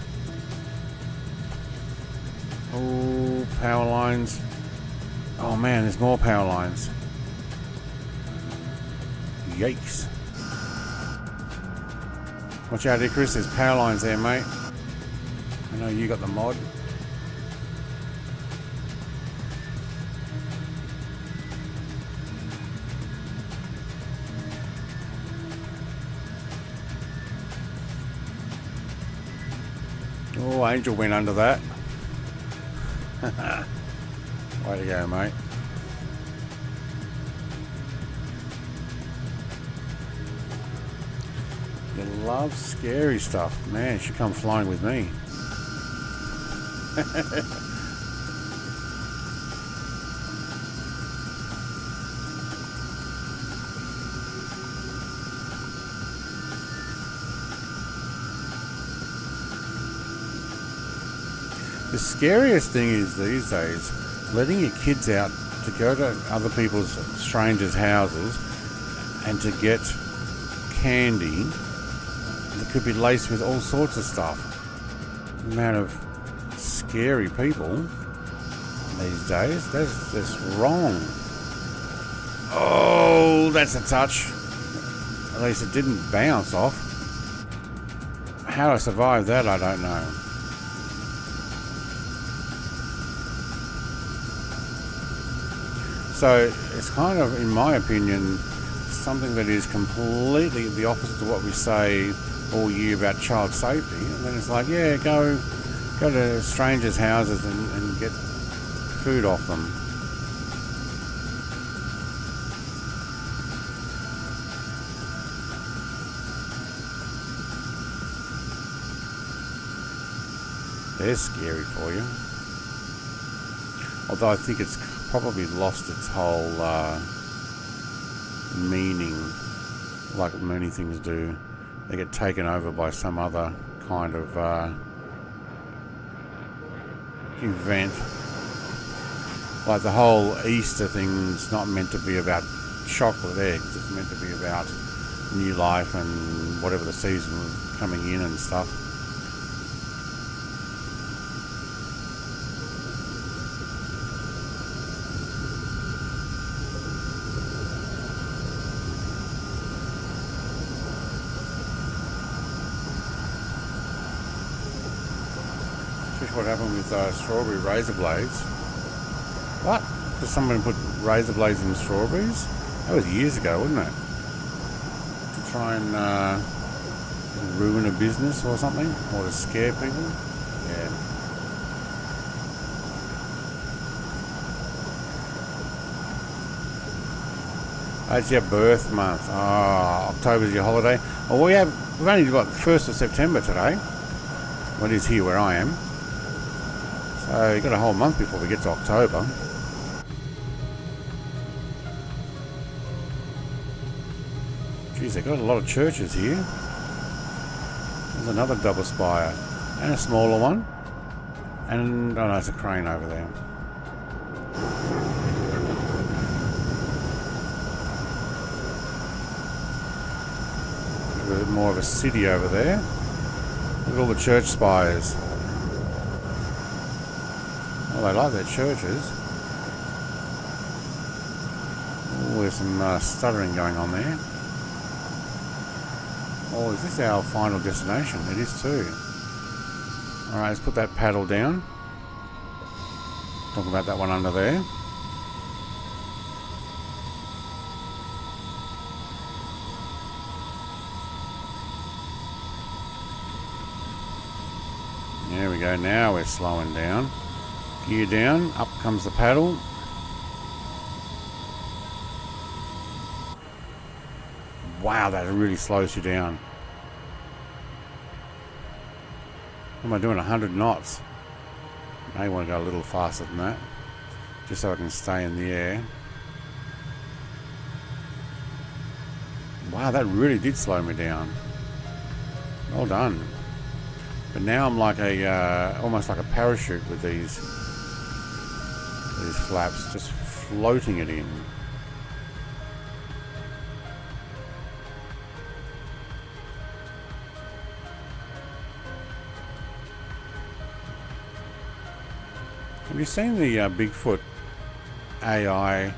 Oh, power lines. Oh man, there's more power lines. Yikes. Watch out here, Chris. There's power lines there, mate. I know you got the mod. Oh, Angel went under that. Way to go, mate. You love scary stuff. Man, you should come flying with me. The scariest thing is these days letting your kids out to go to other people's strangers' houses and to get candy that could be laced with all sorts of stuff. The amount of scary people these days, that's just wrong. Oh, that's a touch. At least it didn't bounce off. How I survived that, I don't know. So it's kind of, in my opinion, something that is completely the opposite to what we say all year about child safety. And then it's like, yeah, go to strangers' houses and get food off them. They're scary for you. Although I think it's probably lost its whole meaning, like many things do. They get taken over by some other kind of event. Like the whole Easter thing's not meant to be about chocolate eggs, it's meant to be about new life and whatever the season was coming in and stuff. What happened with strawberry razor blades? What? Did someone put razor blades in strawberries? That was years ago, wasn't it? To try and ruin a business or something? Or to scare people? Yeah. Oh, it's your birth month. Oh, October's your holiday. Well, we've only got 1st of September today. Well, it is here where I am. So you've got a whole month before we get to October. Geez, they've got a lot of churches here. There's another double spire. And a smaller one. And, oh no, there's a crane over there. A bit more of a city over there. Look at all the church spires. Oh, they like their churches. Oh, there's some stuttering going on there. Oh, is this our final destination? It is too. Alright, let's put that paddle down. Talk about that one under there. There we go, now we're slowing down. Gear down, up comes the paddle. Wow, that really slows you down. What am I doing? 100 knots. May want to go a little faster than that, just so I can stay in the air. Wow, that really did slow me down. Well done. But now I'm like a almost like a parachute with these flaps, just floating it in. Have you seen the Bigfoot AI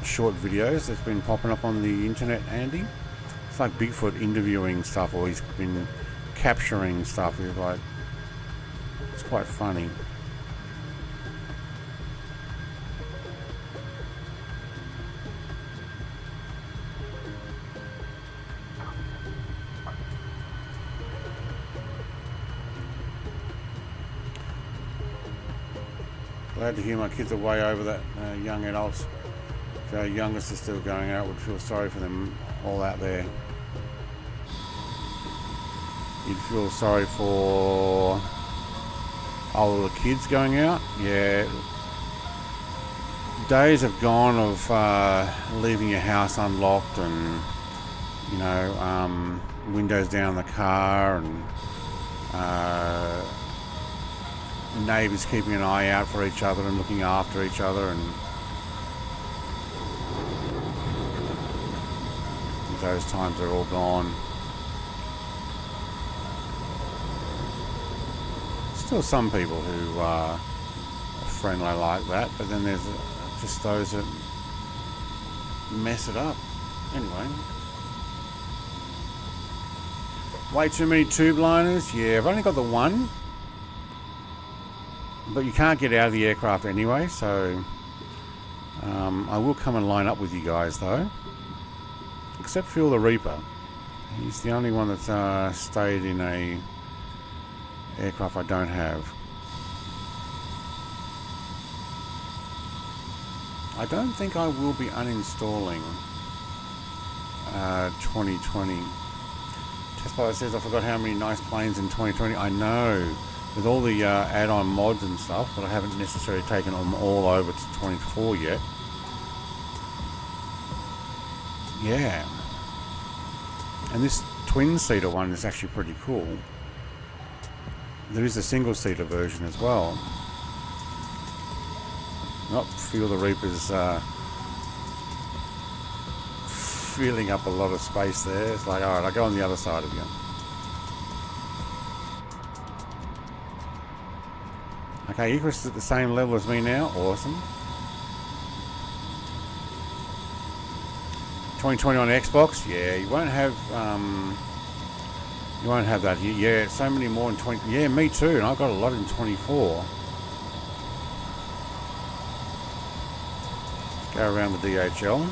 short videos that's been popping up on the internet, Andy? It's like Bigfoot interviewing stuff, or he's been capturing stuff. It's like, it's quite funny. Glad to hear my kids are way over that young adults. If our youngest is still going out, would feel sorry for them all out there. You'd feel sorry for older kids going out. Yeah. Days have gone of leaving your house unlocked and, you know, windows down the car and neighbours keeping an eye out for each other and looking after each other, and those times are all gone. Still some people who are friendly like that, but then there's just those that mess it up. Anyway, way too many tube liners. Yeah, I've only got the one. But you can't get out of the aircraft anyway, so I will come and line up with you guys though. Except Phil the Reaper. He's the only one that's stayed in a aircraft I don't have. I don't think I will be uninstalling 2020. Test pilot says I forgot how many nice planes in 2020. I know. With all the add-on mods and stuff that I haven't necessarily taken them all over to 24 yet. Yeah. And this twin-seater one is actually pretty cool. There is a single-seater version as well. Not Feel the Reaper's filling up a lot of space there. It's like, alright, I'll go on the other side of you. Okay, Icarus is at the same level as me now. Awesome. 2020 on Xbox. Yeah, you won't have that here. Yeah, so many more in 20. Yeah, me too. And I've got a lot in 24. Go around the DHL.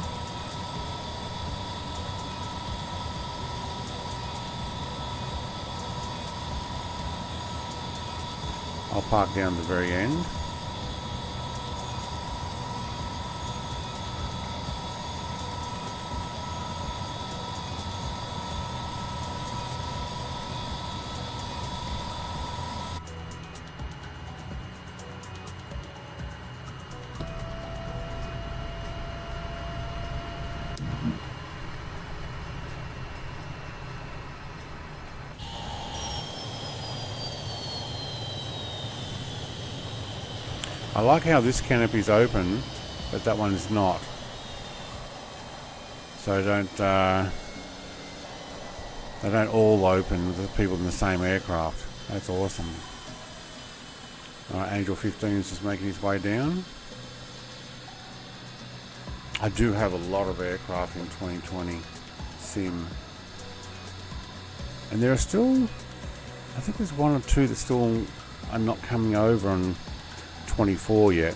I'll park down the very end. I like how this canopy's open, but that one's not. So they don't all open with the people in the same aircraft. That's awesome. Angel 15 is just making his way down. I do have a lot of aircraft in 2020 sim. And there are still, I think there's one or two that still are not coming over on 24 yet.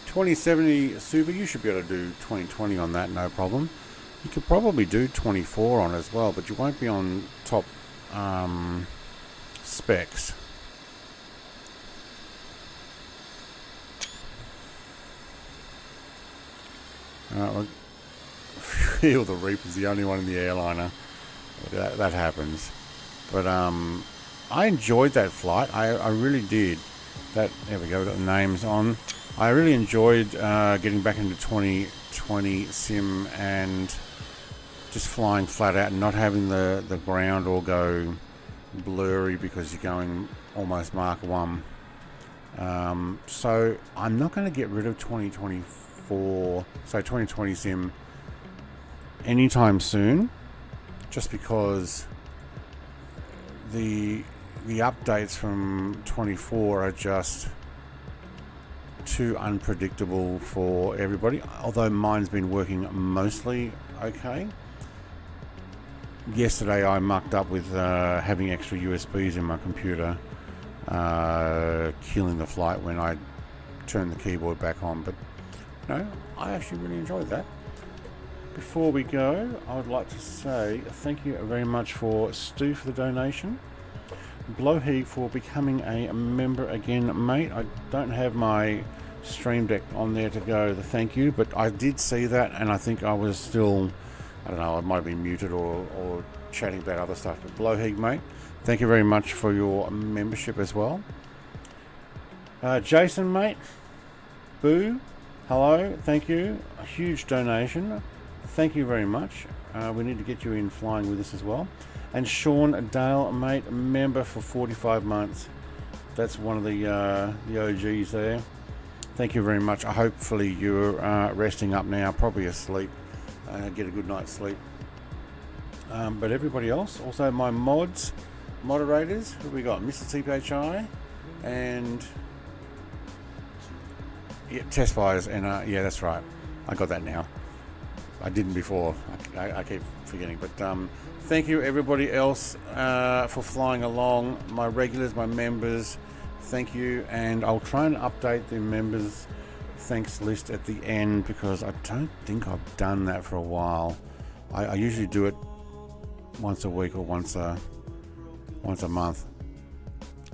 $2070 Super, you should be able to do 2020 on that, no problem. You could probably do 24 on as well, but you won't be on top specs. Well, Feel the Reaper's the only one in the airliner. That happens. But I enjoyed that flight. I really did. There we go, got the names on. I really enjoyed getting back into 2020 sim and just flying flat out and not having the ground all go blurry because you're going almost Mark 1. So I'm not going to get rid of 2020 sim anytime soon, just because the updates from 24 are just too unpredictable for everybody, although mine's been working mostly okay. Yesterday I mucked up with having extra USBs in my computer, killing the flight when I turned the keyboard back on, but no, I actually really enjoyed that. Before we go, I would like to say thank you very much for Stu for the donation, Blowheap for becoming a member again, mate. I don't have my Stream Deck on there to go the thank you, but I did see that, and I think I was still, I don't know, I might have been muted or chatting about other stuff. But Blowheap, mate, thank you very much for your membership as well. Jason, mate, Boo, hello, thank you, a huge donation. Thank you very much. We need to get you in flying with us as well. And Sean Dale, mate, member for 45 months. That's one of the OGs there. Thank you very much. Hopefully you're resting up now, probably asleep. Get a good night's sleep. But everybody else, also my moderators, who we got? Mr. TPHI and yeah, Test Buyers. And yeah, that's right. I got that now. I didn't before. I keep forgetting. But thank you everybody else for flying along. My regulars, my members, thank you. And I'll try and update the members thanks list at the end, because I don't think I've done that for a while. I usually do it once a week or once a month.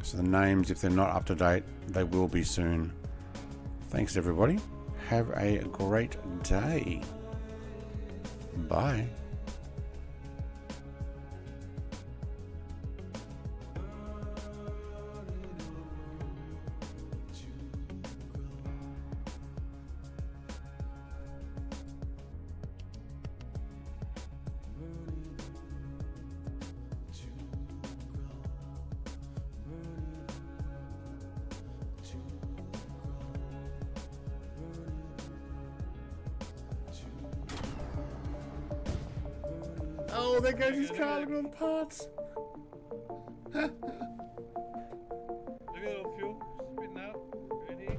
So the names, if they're not up to date, they will be soon. Thanks everybody. Have a great day. Bye. Oh, there goes his car. Look at all the parts. Look at the little fuel spitting out. Ready?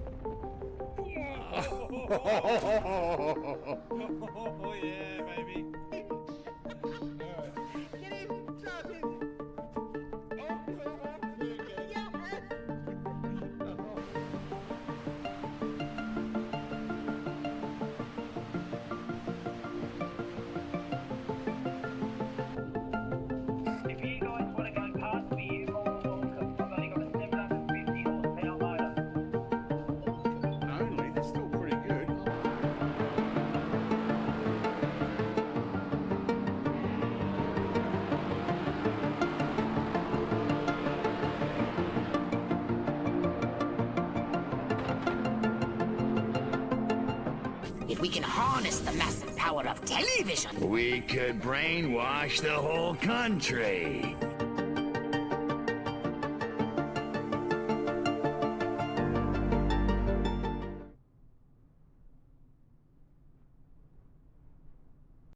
Oh yeah, baby. Get him, drop him. If you guys want to go past me, you're more than welcome. I've only got a 750 horsepower motor. Only, that's still pretty good. If we can harness the massive power of television, We could brainwash the whole country.